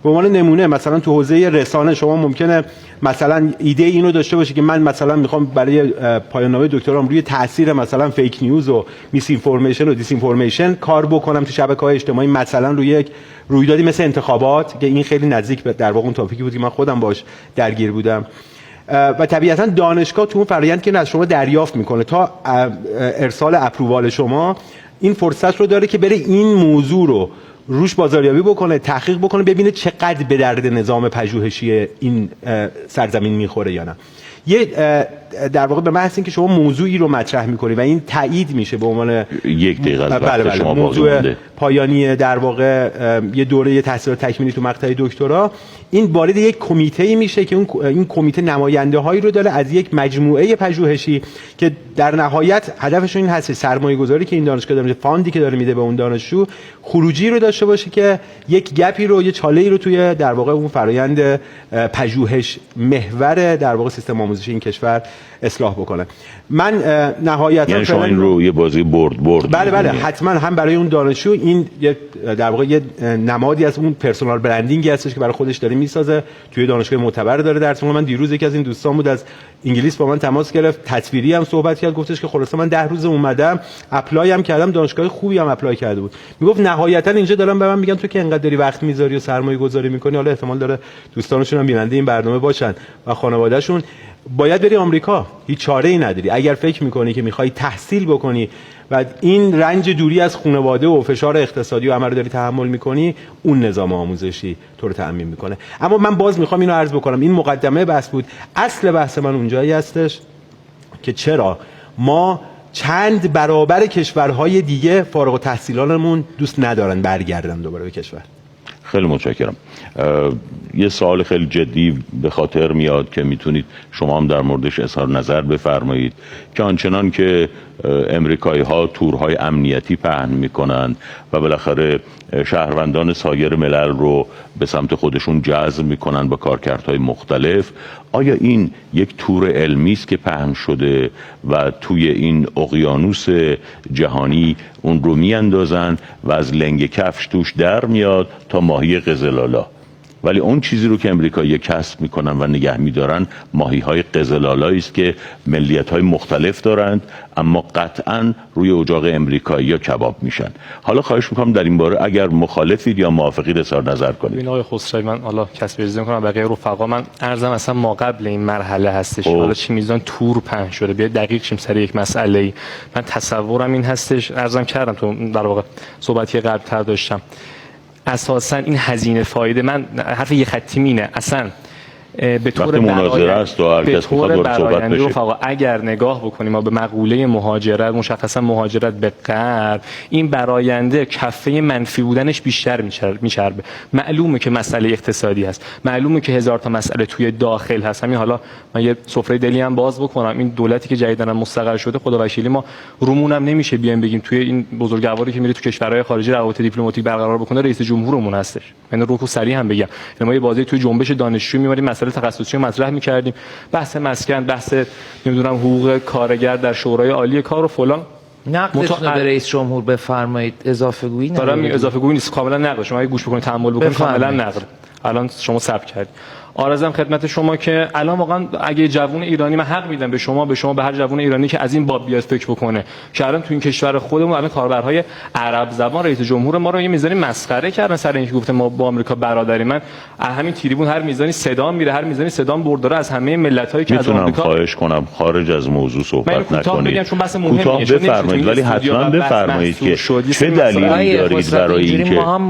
به عنوان نمونه مثلا تو حوزه رسانه شما ممکنه مثلا ایده اینو داشته باشی که من مثلا میخوام برای پایان نامه دکترام روی تاثیر مثلا فیک نیوز و میس اینفورمیشن و دیس اینفورمیشن کار بکنم تو شبکه‌های اجتماعی، مثلا روی یک رویدادی مثل انتخابات که این خیلی نزدیک به در واقع اون تاپیکی بود که من خودم باش درگیر بودم. و طبیعتا دانشگاه تو اون فرآیند که از شما دریافت میکنه تا ارسال اپرووال شما این فرصت رو داره که بره این موضوع رو روش بازاریابی بکنه، تحقیق بکنه، ببینه چقدر به درد نظام پژوهشی این سرزمین میخوره یا نه. یه در واقع به محض اینکه شما موضوعی رو مطرح میکنی و این تایید میشه به عنوان یک دقیقه از وقت شما موضوع پایانی در واقع یه دوره تحصیلات تکمیلی تو مقطع دکترا، این وارد یک کمیته میشه که این کمیته نماینده هایی رو داره از یک مجموعه پژوهشی که در نهایت هدفشون این هست سرمایه گذاری که این دانشگاه داره، فاندی که داره میده به اون دانشجو، خروجی رو داشته باشه که یک گپی رو، یه چاله‌ای رو توی در واقع اون فرآیند پژوهش محور در واقع سیستم آموزشی این کشور اصلاح بکنه. من نهایتا یعنی شما این رو یه بازی برد بله حتما هم برای اون دانشجو این در واقع یه نمادی از اون پرسونال برندینگی هستش که برای خودش داره میسازه، توی دانشگاه معتبر داره درس می‌خونه. من دیروز یکی از این دوستان بود از انگلیس با من تماس گرفت، تصویری هم صحبت کرد، گفتش که خلاص من 10 روز اومدم اپلای هم کردم، دانشگاه خوبی هم اپلای کرده بود. میگفت نهایتا اینجا دارم به من میگن تو که انقدر داری وقت میذاری و سرمایه گذاری میکنی، حالا احتمال داره دوستانشون هم بیننده این برنامه باشن و خانواده‌شون، باید بری آمریکا، هیچ چاره‌ای نداری. اگر فکر میکنی که میخوای تحصیل بکنی و این رنج دوری از خانواده و فشار اقتصادی و همه رو داری تحمل میکنی، اون نظام آموزشی تو رو تأمین میکنه. اما من باز میخوام اینو عرض بکنم، این مقدمه بحث بود. اصل بحث من اونجایی هستش که چرا ما چند برابر کشورهای دیگه فارغ التحصیلانمون دوست ندارن برگردن دوباره به کشور. خیلی متشکرم. یه سوال خیلی جدی به خاطر میاد که میتونید شما هم در موردش اظهار نظر بفرمایید که آنچنان که امریکایی ها تورهای امنیتی پهن میکنند و بالاخره شهروندان سایر ملل رو به سمت خودشون جذب میکنن با کارکردهای مختلف، آیا این یک تور علمی است که پهن شده و توی این اقیانوس جهانی اون رو میاندازن و از لنگ کفش توش در میاد تا ماهی قزلالا، ولی اون چیزی رو که امریکایی کسب میکنن و نگه میدارن ماهی‌های قزل‌آلایی است که ملیت‌های مختلف دارند اما قطعاً روی اجاق امریکایی‌ها کباب میشن. حالا خواهش میکنم در این باره اگر مخالفید یا موافقید اظهار نظر کنید. این آقای خسروی، من حالا کسب ریزی میکنم بقیه رفقا، من ارزم اصلا ما قبل این مرحله هستش حالا چی میزان تور پهن شده، بیا دقیق شیم سر یک مسئله. من تصورم این هستش، ارزم کردم تو در واقع صحبتی قبل‌تر داشتم، اساسا این هزینه فایده، من حرف یه خطی مینه، اصلا به طور وقتی مناظره است و هر کس میخواد وارد صحبت بشه. اگر نگاه بکنیم ما به مقوله مهاجرت، مشخصا مهاجرت به غرب، این براینده کفه منفی بودنش بیشتر میچربه. معلومه که مسئله اقتصادی هست، معلومه که هزار تا مسئله توی داخل هست. همین حالا من یه سفره دلی هم باز بکنم، این دولتی که جدیداً مستقر شده، خدا وکیلی ما رومون هم نمیشه بیایم بگیم توی این بزرگواری که میره تو کشورهای خارجی روابط دیپلماتیک برقرار بکنه رئیس جمهورمون هستش. من رو سریع هم بگم، ما یه بازی توی جنبش دانشجو می‌ماریم، مسئله تخصصی رو مطرح می‌کردیم، بحث مسکن، بحث نمیدونم حقوق کارگر در شورای عالی کار و فلان. نقدتون به رئیس جمهور بفرمایید، اضافه گویی نداره. دارم اضافه گویی نیست، کاملا نقد. شما اگه گوش بکنید تأمل بکنید کاملا نقد. الان شما ثبت کردید. آرزم خدمت شما که الان واقعا اگه جوون ایرانی، من حق میدم به شما به هر جوون ایرانی که از این باب بیاد فکر بکنه که الان تو این کشور خودمون الان کاربرهای عرب زبان رئیس جمهور ما رو یه میزانی مسخره کردن سر اینکه گفته ما با آمریکا برادری. من همین تریبون هر میزانی صدام میره، هر میزانی صدام برداره از همه ملت‌هایی که از آمریکا. خواهش کنم خارج از موضوع صحبت نکنید. چون بحث مهمه، بفرمایید، ولی حتما بفرمایید که چه دلیلی دارید برای اینکه ما هم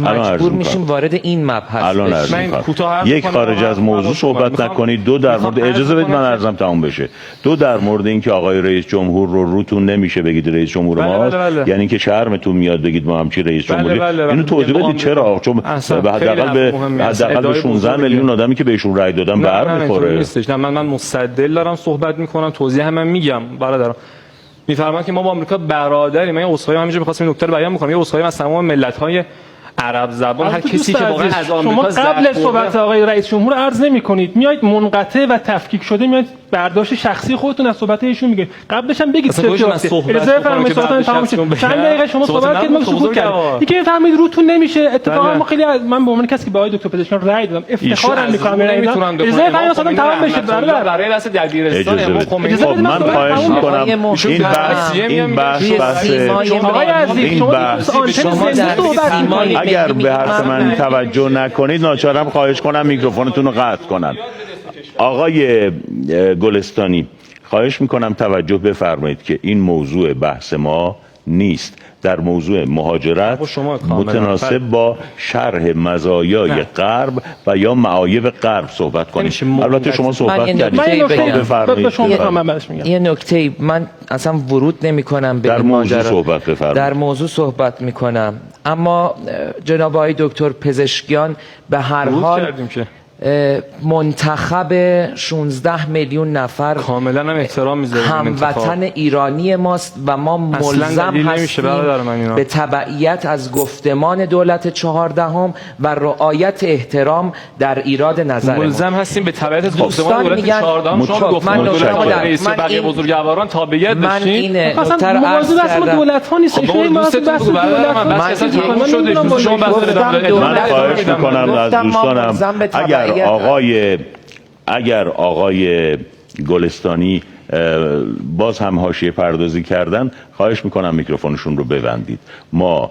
مجبور میشیم وارد این مبحث بشیم. یک خارج از موضوع صحبت نکنید، دو در مورد اجازه بدید من عرضم تموم بشه، دو در مورد اینکه آقای رئیس جمهور رو روتون نمیشه بگید رئیس جمهور ما، یعنی اینکه شرمتون میاد بگید ما همچی رئیس جمهوری. اینو توضیح بدید چرا؟ چون حداقل به 16 میلیون آدمی که بهشون رأی دادن برمیخوره. نه من مستدل دارم صحبت میکنم، توضیح هم میگم. برادران میفرمان که ما با آمریکا برادریم. من عذرخواهی همینجا می‌خواستم این نکته رو بیان بکنم، یه عذرخواهی از تمام ملت‌های عرب زبان، هر کسی که واقعا از آمریکا شما قبل از صحبت آقای رئیس جمهور عرض نمی‌کنید، میایید منقطع و تفکیک شده میایید برداشت شخصی خودتون از صحبت ایشون میگید. قبلش هم بگید چه جوری اجازه فرمایید صحبت تمام شه. چند دقیقه شما صحبت کردید ما سکوت کردیم. دیگه میفهمید روتون نمیشه. اتفاقا ما خیلی من به عنوان کسی که به آقای دکتر پزشکیان رأی دادم افتخارم می‌کنم. اجازه فرمایید صحبت تمام بشه. برای بحث دبیرستان من خواهش می‌کنم این بحث آقای عزیز شما اگر به حرف من توجه نکنید ناچارم خواهش کنم میکروفونتون رو قطع کنم. آقای گلستانی خواهش میکنم توجه بفرمایید که این موضوع بحث ما نیست. در موضوع مهاجرت متناسب با شرح مزایای غرب و یا معایب غرب صحبت کنیم. البته شما صحبت کردید. یه نکته من اصلا ورود نمی کنم به در موضوع صحبت بفرمایید. در موضوع صحبت می کنم، اما جناب آقای دکتر پزشکیان به هر حال منتخب 16 میلیون نفر کاملا هم احترام میذاریم، هموطن ایرانی ماست و ما ملزم هستیم به تبعیت از گفتمان دولت 14 و رعایت احترام در ایراد نظر ملزم هستیم به تبعیت از گفتمان دولت 14. شما گفتمان دولت رئیس و بقیه بزرگواران تابعیت داشتیم. من این نکته رو عرض کردم. دولت ها نیست. من خواهش میکنم از دوستانم اگر آقای گلستانی باز هم حاشیه پردازی کردن خواهش میکنم میکروفونشون رو ببندید. ما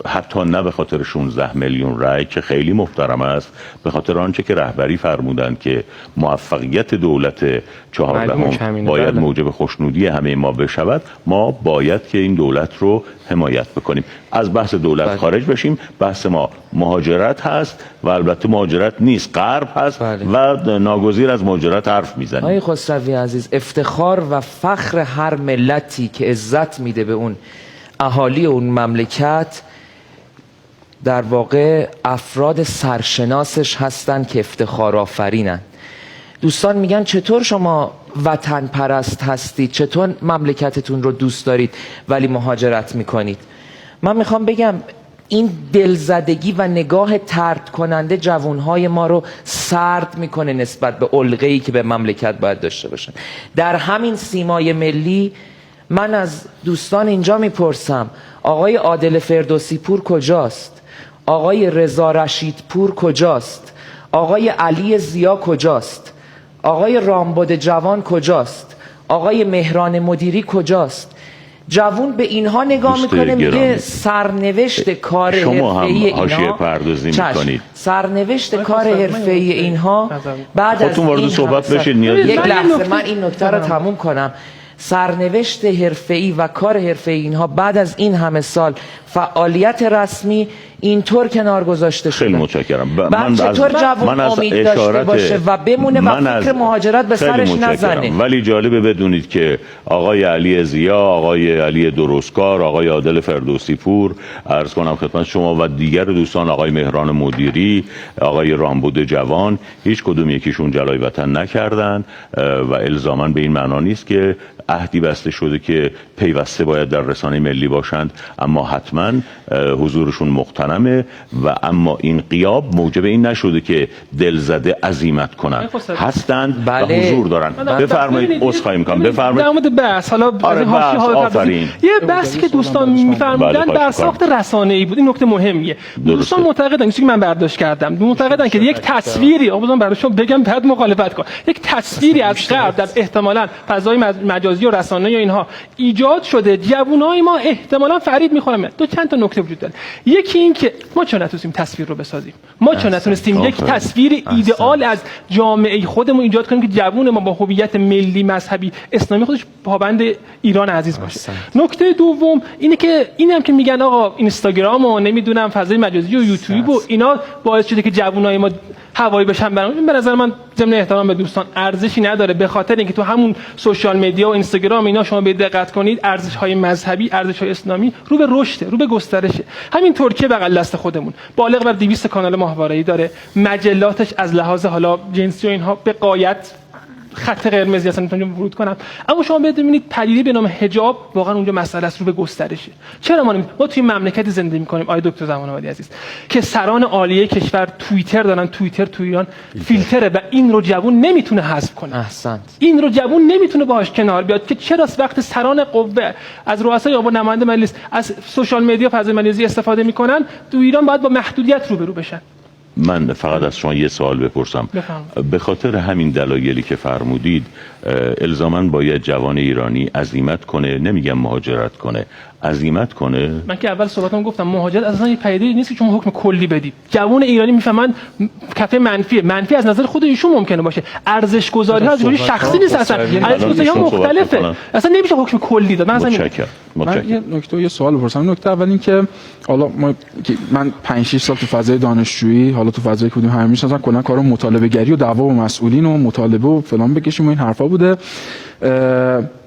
حتی نه به خاطر 16 میلیون رأی که خیلی محترم است، به خاطر آنچه که رهبری فرمودند که موفقیت دولت 14 باید موجب خوشنودی همه ما بشود، ما باید که این دولت رو حمایت بکنیم. از بحث دولت خارج بشیم. بحث ما مهاجرت هست و البته مهاجرت نیست، غرب هست و ناگزیر از مهاجرت حرف میزنیم. آقای خسروی عزیز، افتخار و فخر هر ملتی که عزت میده به اون اهالی اون مملکت در واقع افراد سرشناسش هستن که افتخار آفرینن. دوستان میگن چطور شما وطن پرست هستید، چطور مملکتتون رو دوست دارید ولی مهاجرت میکنید؟ من میخوام بگم این دلزدگی و نگاه طرد کننده جوانهای ما رو سرد میکنه نسبت به علقه‌ای که به مملکت باید داشته باشن. در همین سیمای ملی من از دوستان اینجا میپرسم آقای عادل فردوسی پور کجاست؟ آقای رضا رشید پور کجاست؟ آقای علی زیا کجاست؟ آقای رامبد جوان کجاست؟ آقای مهران مدیری کجاست؟ جوون به اینها نگاه میکنه میگه سرنوشت کار حرفه‌ای اینها سرنوشت کار حرفه‌ای اینها بعد از این صحبت بشید. یک لحظه من این نکته رو تموم کنم. سرنوشت حرفه‌ای و کار حرفه‌ای اینها بعد از این همه سال فعالیت رسمی اینطور کنار گذاشته شده. خیلی متشکرم. بعد چطور جوان امید داشته باشه و بمونه و فکر مهاجرت به سرش نزنه؟ ولی جالبه بدونید که آقای علی ضیا، آقای علی درستکار، آقای عادل فردوسی پور، عرض کنم خدمت شما و دیگر دوستان، آقای مهران مدیری، آقای رامبد جوان، هیچ کدوم یکیشون جلای وطن نکردن و الزاما به این معنا نیست که عهدی بسته شده که پیوسته باید در رسانه ملی باشند، اما حتما حضورشون مغتنمه و اما این غیاب موجب این نشده که دلزده عزیمت کنند، هستند و حضور دارن. بفرمایید. عذرخواهی می‌کنم. بفرمایید. در مورد بحث حالا آفرین. یه بحثی که دوستان می‌فرمودن در ساخت رسانه‌ای بود. این نکته مهمیه. دوستان معتقدن، چیزی که من برداشت کردم، معتقدن که یک تصویری، آقا براشون بگم بعد مخالفت کن، یک تصویری از غرب در احتمالاً فضای مجازی و رسانه‌ای و اینها ایجاد شده، جوانای ما احتمالاً فریب می‌خورن. دو چند تا نکته وجود داره. یکی این که ما چون نتونستیم تصویر رو بسازیم، ما چون نتونستیم یک تصویر ایدئال از جامعه خودمون ایجاد کنیم که جوون ما با هویت ملی، مذهبی، اسلامی خودش پابند ایران عزیز باشه. نکته دوم اینه که اینم که میگن آقا اینستاگرام و نمیدونم فضای مجازی و یوتیوب و اینا باعث شده که جوونای ما هوایی بشن برام. این به نظر من ضمن احترام به دوستان ارزشی نداره، به خاطر اینکه تو همون سوشال مدیا و اینستاگرام اینا شما به دقت کنید ارزش‌های مذهبی، ارزش‌های اسلامی رو به رشد، رو به گسترشه. همین ترکیه بغل دست خودمون بالغ بر 200 کانال ماهواره‌ای داره، مجلاتش از لحاظ حالا جنسی و اینها به غایت خط قرمزی اصلا نمیتونم ورود کنم، اما شما ببینید پدیده به نام حجاب واقعا اونجا مسئله است، رو به گسترشه. چرا ما توی مملکتی زندگی می‌کنیم آقای دکتر زمان آبادی عزیز که سران عالیه کشور توییتر دارن، توییتر تو ایران فیلتره و این رو جوون نمیتونه حذف کنه. احسنت. این رو جوون نمیتونه باهاش کنار بیاد که چرا وقت سران قوه از رؤسای یا با نماینده مجلس از سوشال مدیا فضای مجازی استفاده میکنن، تو ایران باید با محدودیت روبرو بشن. من فقط از شما یه سوال بپرسم. به خاطر همین دلایلی که فرمودید الزاماً باید جوان ایرانی عزیمت کنه، نمیگم مهاجرت کنه، عزیمت کنه؟ من که اول صحبتام گفتم مهاجرت اصلا یه پدیده نیست که شما حکم کلی بدید. جوان ایرانی میفهمن کفه منفی از نظر خود ایشون ممکنه باشه، ارزش گذاری ها از جوری شخصی نیست، اصلا ارزش گذاری ها مختلفه، اصلا نمیشه حکم کلی داد. من یه نکته یه سوال بپرسم. نکته اول این که حالا من 5-6 سال تو فضای دانشجویی، حالا تو فضای کدوم همیش مثلا کلا کارو مطالبه گری و دعوا با مسئولین و مطالبه و فلان بکشیم و این حرفا بوده.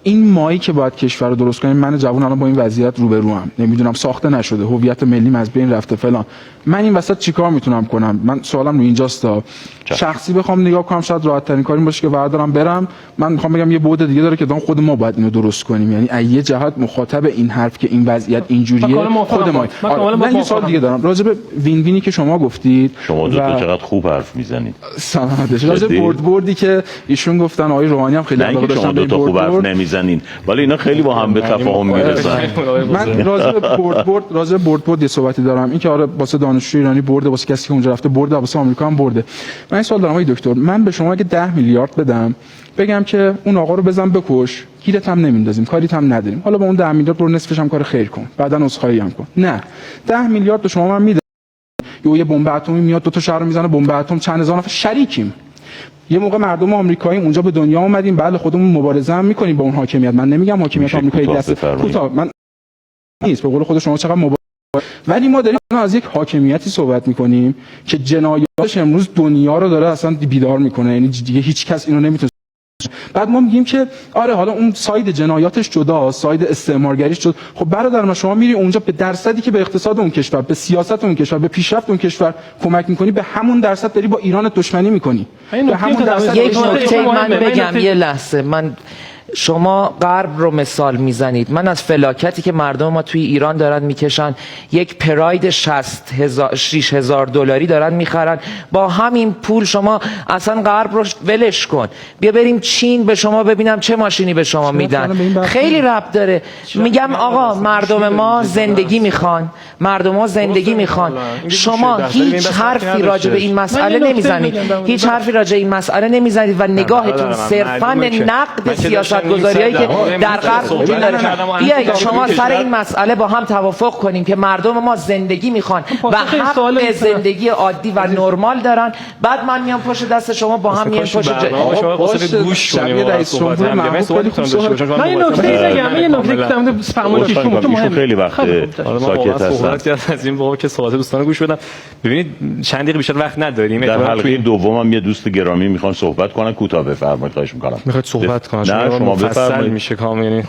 این مایی که باید کشور رو درست کنیم، من جوون الان با این وضعیت روبروام، نمیدونم ساخته نشده، هویت ملیم از بین رفته فلان، من این وسط چیکار میتونم کنم؟ من سوالم رو اینجاست تا شخصی بخوام نگاه کنم شاید راحت ترین کاری باشه که بردارم برم. من میخوام بگم یه بعد دیگه داره که خود ما باید اینو درست کنیم، یعنی از یه جهت مخاطب این حرف که این وضعیت اینجوریه خود ما. من یه سوال دیگه دارم راجع به وین وینی که شما گفتید. شما دو تا چقدر خوب حرف میزنید. سلامتش. راجع به بردی که ایشون گفتن، آقای روحانی هم خیلی علاقه داشتن به خوب حرف نمیزنین، ولی اینا خیلی با هم به تفاهم میرسن. من راجع به برد یه صحبتی دارم، این که آره واسه دانشجو ایرانی برده، واسه کسی که اونجا رفته برده، واسه آمریکا هم برده. من این سوال دارم آقای دکتر، من به شما اگه 10 میلیارد بدم بگم که اون آقا رو بزن بکش، گیرت هم نمیندازیم، کاریت هم نداریم، حالا با اون 10 میلیارد برو نصفش هم کار خیر کن، بعداً عذرخواهی هم کن. نه، 10 میلیارد به شما من میدم، یه بمب اتمی میاد دو تا شهر رو میزنه، بمب اتم چند هزار نفر شریکیم. یه موقع مردم آمریکایی اونجا به دنیا اومدیم، بله خودمون مبارزه هم میکنیم با اون حاکمیت، من نمیگم حاکمیت آمریکایی دست کوتاه من نیست، به قول خود شما چقدر مبارزه، ولی ما داریم از یک حاکمیتی صحبت میکنیم که جنایاتش امروز دنیا رو داره اصلا بیدار میکنه، یعنی دیگه هیچ کس اینو نمیتونه. بعد ما میگیم که آره حالا اون ساید جنایاتش جدا، ساید استعمارگریش جدا. خب برادر من شما میری اونجا به درصدی که به اقتصاد اون کشور، به سیاست اون کشور، به پیشرفت اون کشور کمک میکنی، به همون درصد داری با ایران دشمنی میکنی. به همون درصد. یک نکته من بگم یه لحظه، من شما غرب رو مثال میزنید، من از فلاکتی که مردم ما توی ایران دارن میکشن، یک پراید 6,000 دلاری دارن میخرن، با همین پول شما اصلا غرب رو ولش کن، بیا بریم چین به شما ببینم چه ماشینی به شما میدن. خیلی ربط داره. میگم آقا مردم ما زندگی میخوان، مردم ما زندگی میخوان، شما هیچ حرفی راجع به این مسئله نمیزنید، هیچ حرفی راجع به این مسئله نمیزنید و نگاهتون صرفاً نقد سیاست گذاریایی که در غرب وجود داره. بیایید شما سر این مسئله با هم توافق کنیم که مردم ما زندگی میخوان و حق زندگی عادی و نرمال دارن، بعد من میام پشت دست شما با هم میام پشت گوش کنیم. من یه نکته بگم، یه نکته فرمایشتون مهمه. خیلی وقت ساکت هستن. معذرت کردم از این واقعا که صحبت دوستان گوش بدم. ببینید چند دقیقه بیشتر وقت نداریم. در حلقه دومم یه دوست گرامی میخوان صحبت کنن، کوتاه بفرمایید خواهش میکنم. میخواید صحبت کنن؟ نه شما بفرمایید. میشه کام یعنی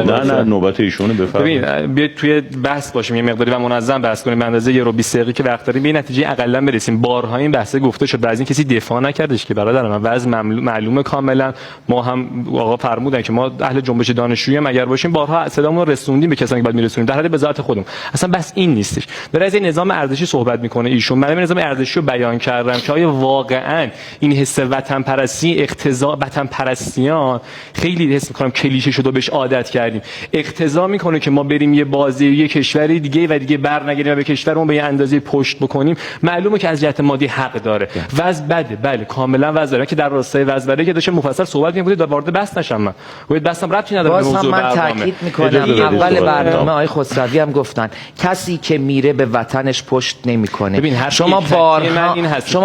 نه نوبت ایشونه بفرمایید. ببین بیاید توی بحث باشیم یه مقداری و منظم بحث کنیم. به اندازه 1 رو 20 دقیقه که وقت داریم به نتیجه اقلا برسیم. بارها این بحث گفته شد، بعضی کسی دفاع نکردش که برادر من وضع معلومه کاملا. ما هم آقا فرمودن که ما اهل جنبش دانشجویی اگر باشیم بارها صدامون رو رسوندیم به کسانی که باید میرسونیم، در حد به ذات خودمون. اصلا بس این نیستش. داره از این نظام ارزشی صحبت میکنه ایشون. من نظام ارزشی رو بیان کردم که آیا واقعا این حس وطن پرستی اقتضا وطن پرستیان خیلی حس میکنم کلیشه شده و بهش عادت کردیم. اقتضا میکنه که ما بریم یه بازی یه کشوری دیگه و دیگه برنگردیم و به کشورمون به یه اندازه پشت بکنیم. معلومه که از جهت مادی حق داره. وضع بده، بله کاملا وضع داره که در راستای وضع بده که داشته مفصل صحبت می‌کنید وارد بحث نشم. من باید بحثم ربطی نداره به موضوع برنامه. من تاکید می‌کنم اول برنامه آقای خسروی هم گفتن کسی که میره به وطنش پشت نمی‌کنه. شما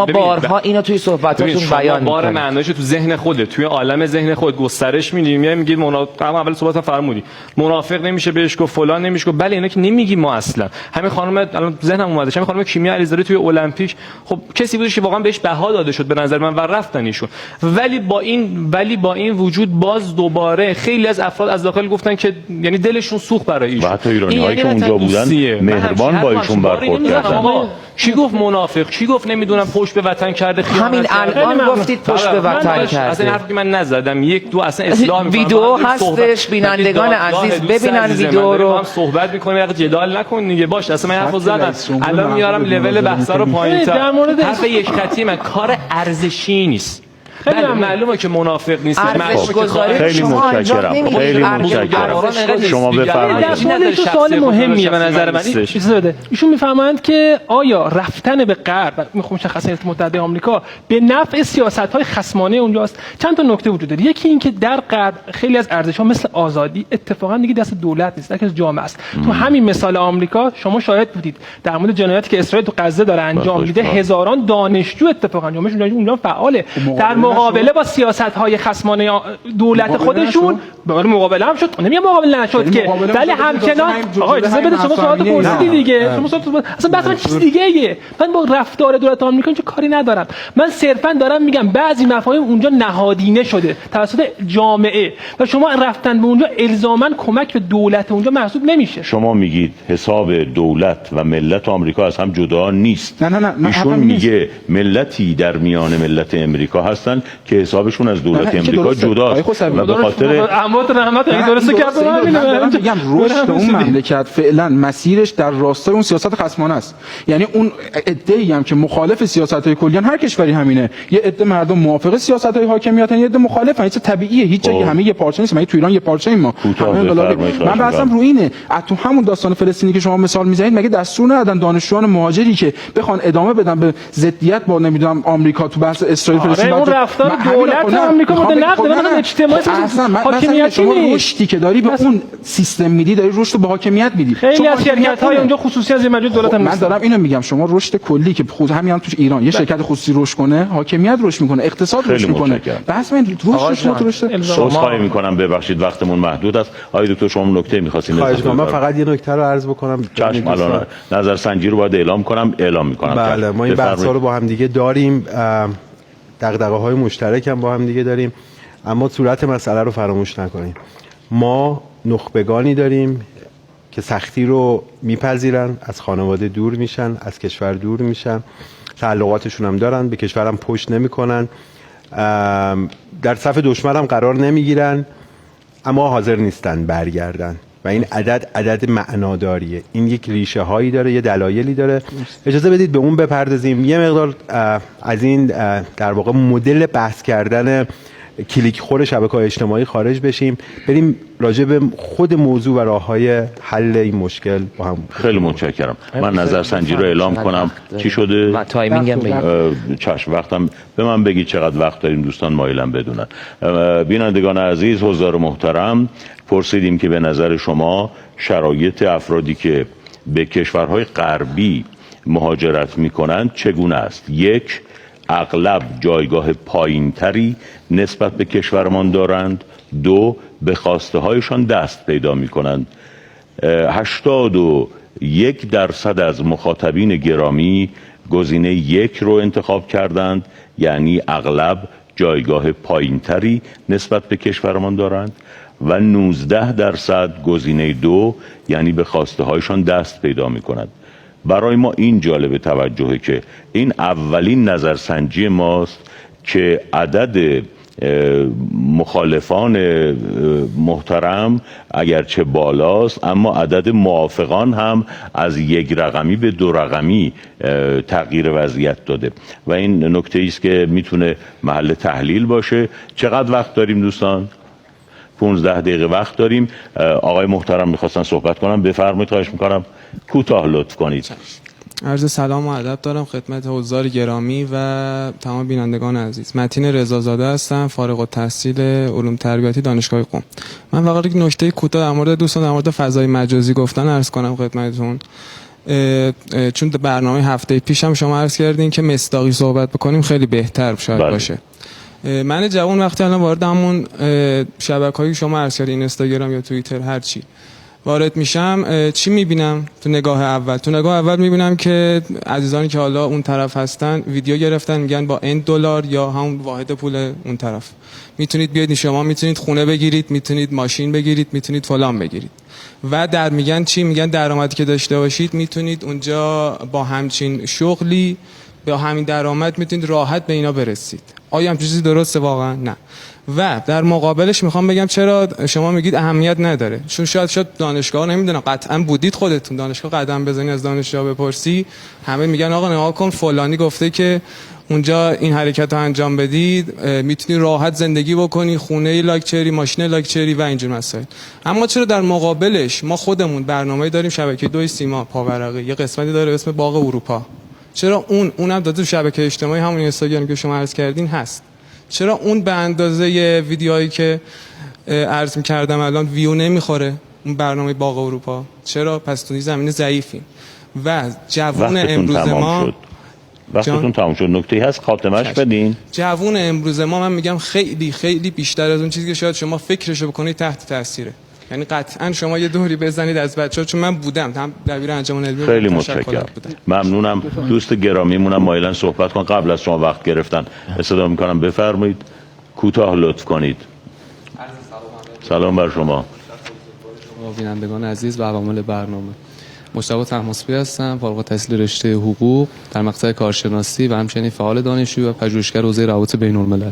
بارها اینو توی صحبتاتون بیان می‌کنید. بار معنیش تو ذهن خودت، توی عالم ذهن خود گسترش میدیم. میگید اول صحبتام فرمودی منافق نمیشه بهش گفت، فلان نمیشه گفت. بله اینا که نمیگیم ما اصلا. همین خانم الان ذهنم اومده، همین خانم کیمیا علیزاده توی المپیک خب کسی بودش که واقعا بهش بها داده شد به نظر من و رفتن ایشون. ولی با این وجود باز دوباره خیلی از افراد از داخل گفتن که یعنی دلشون سوخت برای ایشون. حتی ایرانی‌هایی که اونجا بودن مهربان با ایشون برخورد کردن. کی گفت منافق؟ کی گفت نمیدونم پشت به وطن کرده؟ همین الان گفتید پشت به وطن کرده. اصلا حرفی که من نزدم. یک دو اصلا اصلاح می‌کنم. ویدیو هستش، بینندگان عزیز ببینن ویدیو رو. هم صحبت می‌کنیم، واقعا جدال نکن دیگه. باشه اصلا من حرفو زدم. الان میارم لول بحثا رو پایین‌تر. حرف یک خطی من کار ارزشی نیست. بله معلومه که منافق نیست. خیلی متشکرم. خیلی متشکرم. شما بفرمایید. سوال مهمیه به نظر من. ایشون میفهمند که آیا رفتن به غرب مشخصا ایالات متحده آمریکا به نفع سیاست‌های خصمانه اونجاست؟ چند تا نکته وجود داره. یکی این که در غرب خیلی از ارزش‌ها مثل آزادی اتفاقا دیگه دست دولت نیست، بلکه جامعه است. تو همین مثال آمریکا شما شاهد بودید در مورد جنایاتی که اسرائیل تو غزه داره انجام میده، هزاران دانشجو اتفاقا جامعهشون اونجا فعاله. در مقابله با سیاست‌های خصمانه دولت خودشون مقابله هم شد. نمیگم مقابله نشد که، ولی همچنان آقا اجازه بده شما سوالات پرسیدی دیگه. شما سوالات اصلا بحث من چیز دیگه ایه. من با رفتار دولت آمریکا اینجا کاری ندارم. من صرفا دارم میگم بعضی مفاهیم اونجا نهادینه شده توسط جامعه و شما رفتن به اونجا الزاما کمک به دولت اونجا محسوب نمیشه. شما میگید حساب دولت و ملت آمریکا از هم جدا نیست. نه ایشون میگه ملتی در میان ملت امریکا هستن که حسابشون از دولت امریکا جداست و به خاطر احمد رحمت این درسته که میگم رشد اون مملکت فعلا مسیرش در راستای اون سیاست خصمانه است. یعنی اون عده‌ای هم که مخالف سیاست‌های کلیان، هر کشوری همینه، یه عده مردم موافق سیاست‌های حاکمیتن، یه عده مخالفن. این طبیعیه، هیچ جایی همه یه پارچه نیست. مگه تو ایران یه پارچه ما؟ من بحثم رو اینه. تو همون داستان فلسطینی که شما مثال میزنید مگه دستور ندادن دانشجویان مهاجری که بخوان ادامه بدن به ضدیت با نمیدونم آمریکا تو بحث اسرائیل فلسطین دولت آمریکا مورد نقد من اجتماعی حاکمیتی شما رشدی که داری به اون سیستم میدی، داری رشد به حاکمیت میدی. خیلی از شرکت‌های اونجا خصوصی از مجلس دولت هم من دارم اینو میگم. شما رشد کلی که خود همین تو ایران یه شرکت خصوصی رشد کنه، حاکمیت رشد میکنه، اقتصاد رشد میکنه. بحث من رشد خواهی میکنم ببخشید وقتمون محدود است. آقای دکتر شما نکته می‌خواستین؟ من فقط یه نکته رو عرض بکنم. چشم الان نظرسنجی رو باید اعلام میکنم. بله ما این بحث‌ها رو با هم دیگه داریم. دغدغه‌های مشترک هم با هم دیگه داریم، اما صورت مسئله رو فراموش نکنیم. ما نخبگانی داریم که سختی رو میپذیرن، از خانواده دور میشن، از کشور دور میشن، تعلقاتشون هم دارن، به کشورم پشت نمیکنن، در صف دشمن هم قرار نمیگیرن، اما حاضر نیستن برگردن و این عدد معناداریه. این یک ریشه هایی داره، یه دلایلی داره. اجازه بدید به اون بپردازیم. یه مقدار از این در واقع مدل بحث کردن کلیک خور شبکه‌های اجتماعی خارج بشیم، بریم راجع به خود موضوع و راه‌های حل این مشکل با هم. خیلی متشکرم. من نظرسنجی رو اعلام کنم. چی شده؟ تایمینگم بگید. چشم وقتم به من بگید چقدر وقت داریم دوستان مایلم بدونن. بینندگان عزیز، حضار محترم، پرسیدیم که به نظر شما شرایط افرادی که به کشورهای غربی مهاجرت می‌کنند چگونه است؟ یک، اغلب جایگاه پایینتری نسبت به کشورمان دارند. دو، به خواسته هایشان دست پیدا می کنند. 80 1% از مخاطبین گرامی گزینه 1 رو انتخاب کردند، یعنی اغلب جایگاه پایینتری نسبت به کشورمان دارند، و 19% گزینه 2، یعنی به خواسته هایشان دست پیدا می کند. برای ما این جالب توجهه که این اولین نظرسنجی ماست که عدد مخالفان محترم اگرچه بالاست، اما عدد موافقان هم از 1 رقمی به 2 رقمی تغییر وضعیت داده و این نکته است که میتونه محل تحلیل باشه. چقدر وقت داریم دوستان؟ 15 دقیقه وقت داریم. آقای محترم میخواستن صحبت کنم، بفرمایید، خواهش میکنم کوتاه لطف کنید. عرض سلام و ادب دارم خدمت حضار گرامی و تمام بینندگان عزیز. متین رضازاده هستم، فارغ التحصیل علوم تربیتی دانشگاه قم. من فقط یک نکته کوتاه در مورد دوستان در مورد فضای مجازی گفتن عرض کنم خدمتتون. چون برنامه هفته پیشم شما عرض کردین که مصداقی صحبت بکنیم خیلی بهتر شاید باشه. من جوان وقتی الان وارد همون شبکه‌های شما عرض کردین، اینستاگرام یا توییتر هر چی وارد میشم، چی میبینم تو نگاه اول؟ تو نگاه اول میبینم که عزیزانی که حالا اون طرف هستن ویدیو گرفتن، میگن با $N یا همون واحد پول اون طرف میتونید بیاید، شما میتونید خونه بگیرید، میتونید ماشین بگیرید، میتونید فلان بگیرید و در میگن چی؟ میگن درآمدی که داشته باشید میتونید اونجا با همچین شغلی با همین درآمد میتونید راحت به اینا برسید. آیا هم چیزی درسته واقعا؟ نه. و در مقابلش میخوام بگم چرا شما میگید اهمیت نداره؟ چون شاید دانشگاه نمیدونم، قطعا بودید خودتون دانشگاه قدم بزنید، از دانشجو بپرسی، همه میگن آقا نگاه کن فلانی گفته که اونجا این حرکت رو انجام بدید میتونی راحت زندگی بکنی، خونه لاکچری، ماشین لاکچری و اینجور مسائل. اما چرا در مقابلش ما خودمون برنامه‌ای داریم، شبکه 2 سیما پاورقی یه قسمتی داره به اسم باغ اروپا، چرا اونم داده شبکه اجتماعی همون اینستاگرام که شما عرض کردین هست، چرا اون به اندازه ویدیوهایی که عرض می‌کردم الان ویو نمیخوره اون برنامه باغ اروپا؟ چرا؟ پس تو زمین ضعیفیم. و جوون امروز ما وقتتون تموم شد. نکته هست خاتمش بدین. جوون امروز ما من میگم خیلی خیلی بیشتر از اون چیزی که شاید شما فکرشو بکنید تحت تاثیره. یعنی قطعا شما یه دوری بزنید از بچه‌ها، چون من بودم هم دبیر انجمن علمی. خیلی متشکرم، ممنونم. دوست گرامیمونم مایلن صحبت کن، قبل از شما وقت گرفتن استفاده می‌کنم، بفرمایید کوتاه لطف کنید. سلام بر شما بینندگان عزیز و عوامل برنامه. مجتبی طهماسبی هستم، فارغ التحصیل رشته حقوق در مقطع کارشناسی و همچنین فعال دانشجویی و پژوهشگر حوزه روابط بین‌الملل.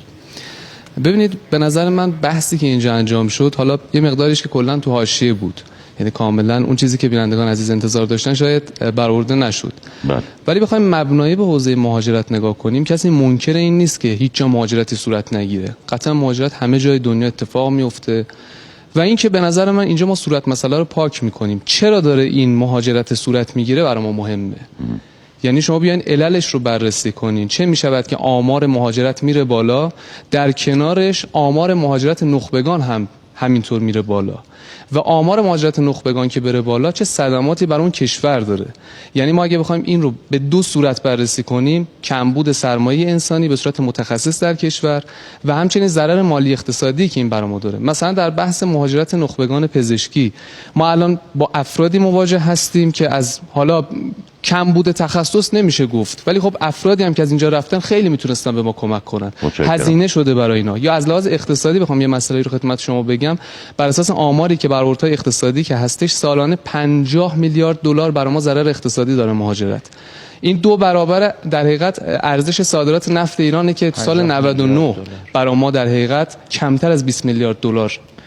ببینید به نظر من بحثی که اینجا انجام شد، حالا یه مقداریش که کلا تو حاشیه بود، یعنی کاملا اون چیزی که بینندگان عزیز انتظار داشتن شاید برآورده نشد. ولی بخوایم مبنایی به حوزه مهاجرت نگاه کنیم، کسی منکر این نیست که هیچ جا مهاجرتی صورت نگیره. قطعا مهاجرت همه جای دنیا اتفاق میفته و این که به نظر من اینجا ما صورت مسئله رو پاک میکنیم. چرا داره این مهاجرت صورت میگیره برای ما مهمه. یعنی شما بیاین عللش رو بررسی کنین. چه میشود که آمار مهاجرت میره بالا، در کنارش آمار مهاجرت نخبگان هم همینطور میره بالا و آمار مهاجرت نخبگان که بره بالا چه صدماتی بر اون کشور داره. یعنی ما اگه بخوایم این رو به 2 صورت بررسی کنیم، کمبود سرمایه انسانی به صورت متخصص در کشور و همچنین ضرر مالی اقتصادی که این بر ما داره. مثلا در بحث مهاجرت نخبگان پزشکی ما الان با افرادی مواجه هستیم که از حالا کمبود تخصص نمیشه گفت، ولی خب افرادی هم که از اینجا رفتن خیلی میتونستن به ما کمک کنن، هزینه شده برای اینا. یا از لحاظ اقتصادی بخوام یه مسئله رو خدمت شما بگم، بر اساس آماری که برآوردهای اقتصادی که هستش، سالانه $50 میلیارد برای ما ضرر اقتصادی داره مهاجرت. این 2 برابر در حقیقت ارزش صادرات نفت ایرانه که سال 99 برای ما در حقیقت کمتر از $20 میلیارد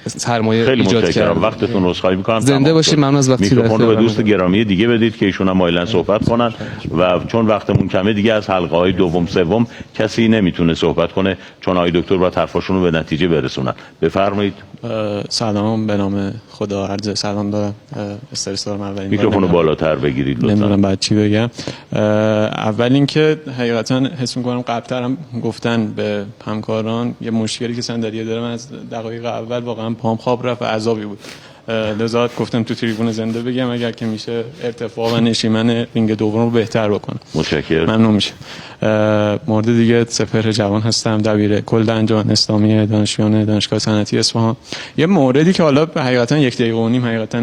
سرمایه ایجاد کرد. وقتتون رو خواهی می‌کنم. زنده باشید. ممنون از وقتی میکروفون رو به دوست گرامی دیگه بدید که ایشون هم مایلن صحبت کنن و چون وقتمون کمه دیگه از حلقه‌های دوم سوم کسی نمیتونه صحبت کنه، چون آقای دکتر باید حرفاشون رو به نتیجه برسونن. بفرمایید. سلام، به نام خدا عرض سلام دارم. استرس دارم. اولین میکروفون رو بالاتر بگیرید لطفا. نمیدونم بعد چی بگم. اول اینکه حقیقتا حس می‌کنم قبل‌ترم گفتن به همکاران یه مشکلی که صندلیه دارم، از دقایق اول واقعا پام خواب رفت و عذابی بود. لذا گفتم تو تریبون زنده بگم اگر که میشه ارتفاع و نشیمن رینگ دوم رو بهتر بکنم. متشکرم. ممنون میشه. مورد دیگه سپهر جوان هستم، دبیر کل انجمن اسلامی دانشجویان دانشگاه صنعتی اصفهان. یه موردی که حالا حقیقتا 1 دقیقه و نیم حقیقتا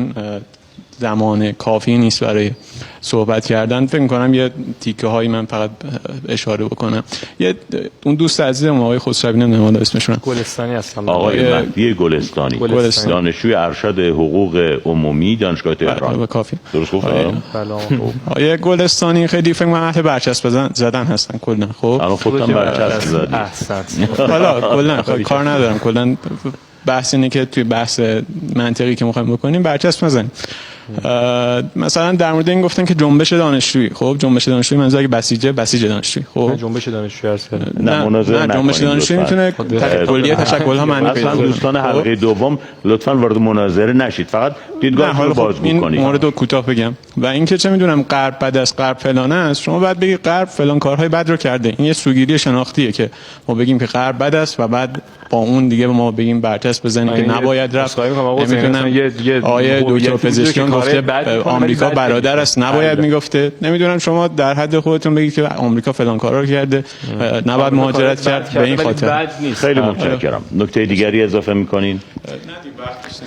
زمان کافی نیست برای صحبت کردن. فکر می‌کنم یه تیکه هایی من فقط اشاره بکنم. اون دوست عزیزم آقای خسروی، نمیدونم اسمشون، گلستانی هستم، آقای مهدی گلستانی، دانشجوی ارشد حقوق عمومی دانشگاه تهران. کافی درست گفتم؟ آقای گلستانی خیلی فکر کنم اهل برچسب زدن هستن کلا. خب الان خودتون برچسب زدید. احسنت. حالا کلا کار ندارم، کلا بحث اینه که توی بحث منطقی که می‌خوایم بکنیم برچسب نزنیم. مثلا در مورد این گفتن که جنبش دانشجویی، خب جنبش دانشجویی منظور اگه بسیج دانشجویی، خب جنبش دانشجویی هست. نه جنبش دانشجویی میتونه کلیه تشکل‌ها معنی پیدا کنه. دوستان حلقه دوم لطفاً وارد مناظره نشید، فقط دیدگاهتون رو بازگو کنید. مورد رو کوتاه بگم. و اینکه چه میدونم غرب بد است، غرب فلان است، شما بعد بگید غرب فلان کارهای بد رو کرده. این یه سوگیری شناختیه که ما بگیم که غرب بد است و بعد با اون دیگه ما بگیم برچسب بزنیم که نباید رفت. نمیدونم آیه دکتر پزشکیان گفته آمریکا برادر است، نباید میگفته. نمیدونم شما در حد خودتون بگید که آمریکا فلان کارا رو کرده، نباید مهاجرت کرد به این خاطر. خیلی متشکرم. نکته دیگری اضافه می‌کنین؟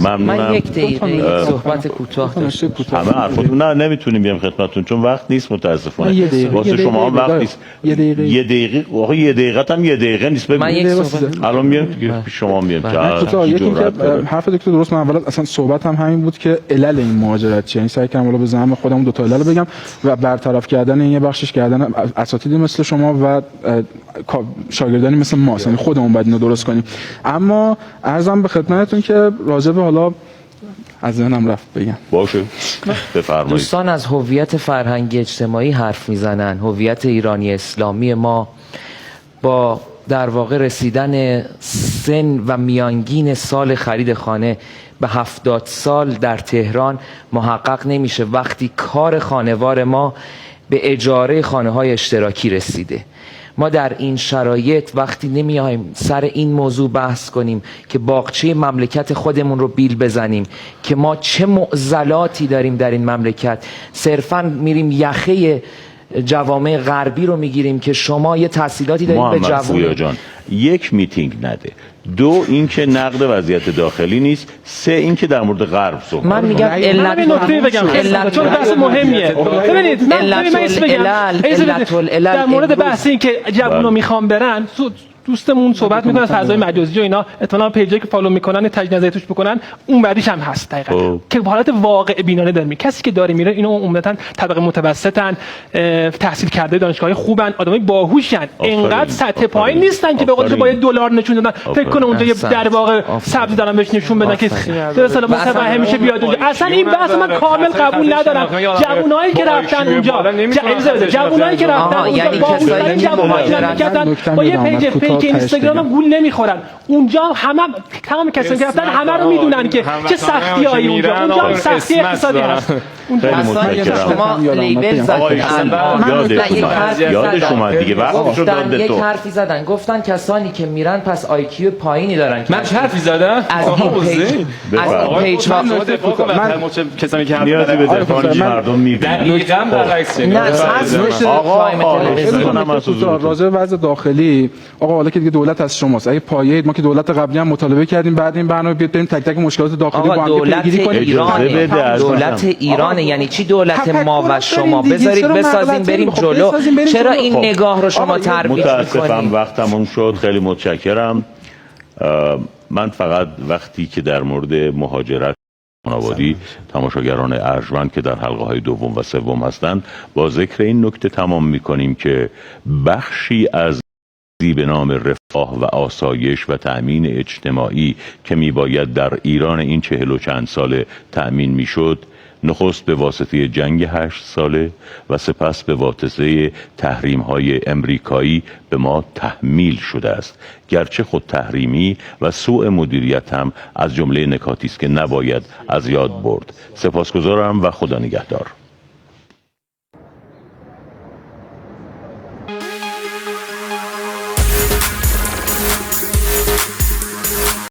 ممنونم. من یک دقیقه صحبت کوتاه داشتم. همه حرفاتون نه نمیتونیم بیام خدمتتون چون وقت نیست متاسفانه. واسه شما هم وقت نیست. یه دقیقه آقا یه دقیقه هم یه دقیقه نیست. الان میام شما میام که حرف دکتر درست. من اول اصلا صحبت هم همین بود که علل این مهاجرت چیه. یعنی سعی کردم بالا بزنم خودم دو تا علل بگم و برطرف کردن این یه بخشش کردن اساتید مثل شما و شاگردانی مثل ما، یعنی خودمون باید اینو درست کنیم. اما عرضم به خدمتتون که راجع به حالا از ذهنم رفت بگم. باشه بفرمایید. دوستان از هویت فرهنگی اجتماعی حرف میزنن. هویت ایرانی اسلامی ما با در واقع رسیدن سن و میانگین سال خرید خانه به 70 سال در تهران محقق نمیشه وقتی کار خانوار ما به اجاره خانه‌های اشتراکی رسیده. ما در این شرایط وقتی نمیایم سر این موضوع بحث کنیم که باغچه مملکت خودمون رو بیل بزنیم که ما چه معضلاتی داریم در این مملکت، صرفاً میریم یخه جوامع غربی رو میگیریم که شما یه تحصیلاتی دارید به جوامع جان. یک میتینگ نده، دو اینکه نقد وضعیت داخلی نیست، سه اینکه در مورد غرب صحبت. من میگم علت نکته بگم چون بحث مهمیه. ببینید من در مورد بحث این که جوونا میخوان برن، دوستمون صحبت میکنه از فضای مجازی و اینا، احتمالاً پیجایی که فالو میکنن تجدید نظری توش میکنن، اون بعدیش هم هست دقیقاً که حالت واقع بینانه داره. کسی که داره میره اینو عمدتاً طبقه متوسطن، تحصیل کرده دانشگاهی خوبن، آدمای باهوشن، اینقدر سطح پایین نیستن که به قولش با $1 نشون دادن فکر کنه اونجا یه در واقع سبزی دارن بهش نشون بدن که مثلا متفهم میشه بیاد اونجا. اصلا این بحث من کامل قبول ندارم. جوونایی که رفتن اونجا، جوونایی که رفتن اونجا باهوشن، جوونایی کردن با یه پیج که اینستاگرام گول نمیخورن. اونجا همه تمام کسایی که رفتن همه رو میدونن که چه سختیایی اونجا سختی اقتصادی هست. شما لیبل زدید. یادش اومد دیگه وقتش رو داد یک حرفی زدن، گفتن کسانی که میرن پس آیکیو پایینی دارن. من چه حرفی زدم؟ از این پیج ها من کسانی که نیازی به دفاع مردم میبینن. دقیقاً برعکس. آقا راجع به وضع داخلی، آقا حالا که دیگه دولت از شماست، اگه پایه ما که دولت قبلی هم مطالبه کردیم بعد این برنامه بیاد بریم تک تک مشکلات داخلی با هم پیگیری کنیم. دولت ایرانه یعنی چی دولت ما و شما؟ بذارید بسازیم بریم جلو. چرا این نگاه رو شما ترویج می‌کنید؟ متاسفم وقت تموم شد. خیلی متشکرم. من فقط وقتی که در مورد مهاجرت خانوادی تماشاگران ارجمند که در حلقه های دوم و سوم هستند با ذکر این نکته تمام می‌کنیم که بخشی از به نام رفاه و آسایش و تأمین اجتماعی که میباید در ایران این 40 و چند ساله تأمین میشد، نخست به واسطه جنگ 8 ساله و سپس به واسطه تحریم های امریکایی به ما تحمیل شده است. گرچه خود تحریمی و سوء مدیریت هم از جمله نکاتی است که نباید از یاد برد. سپاسگزارم و خدا نگهدار.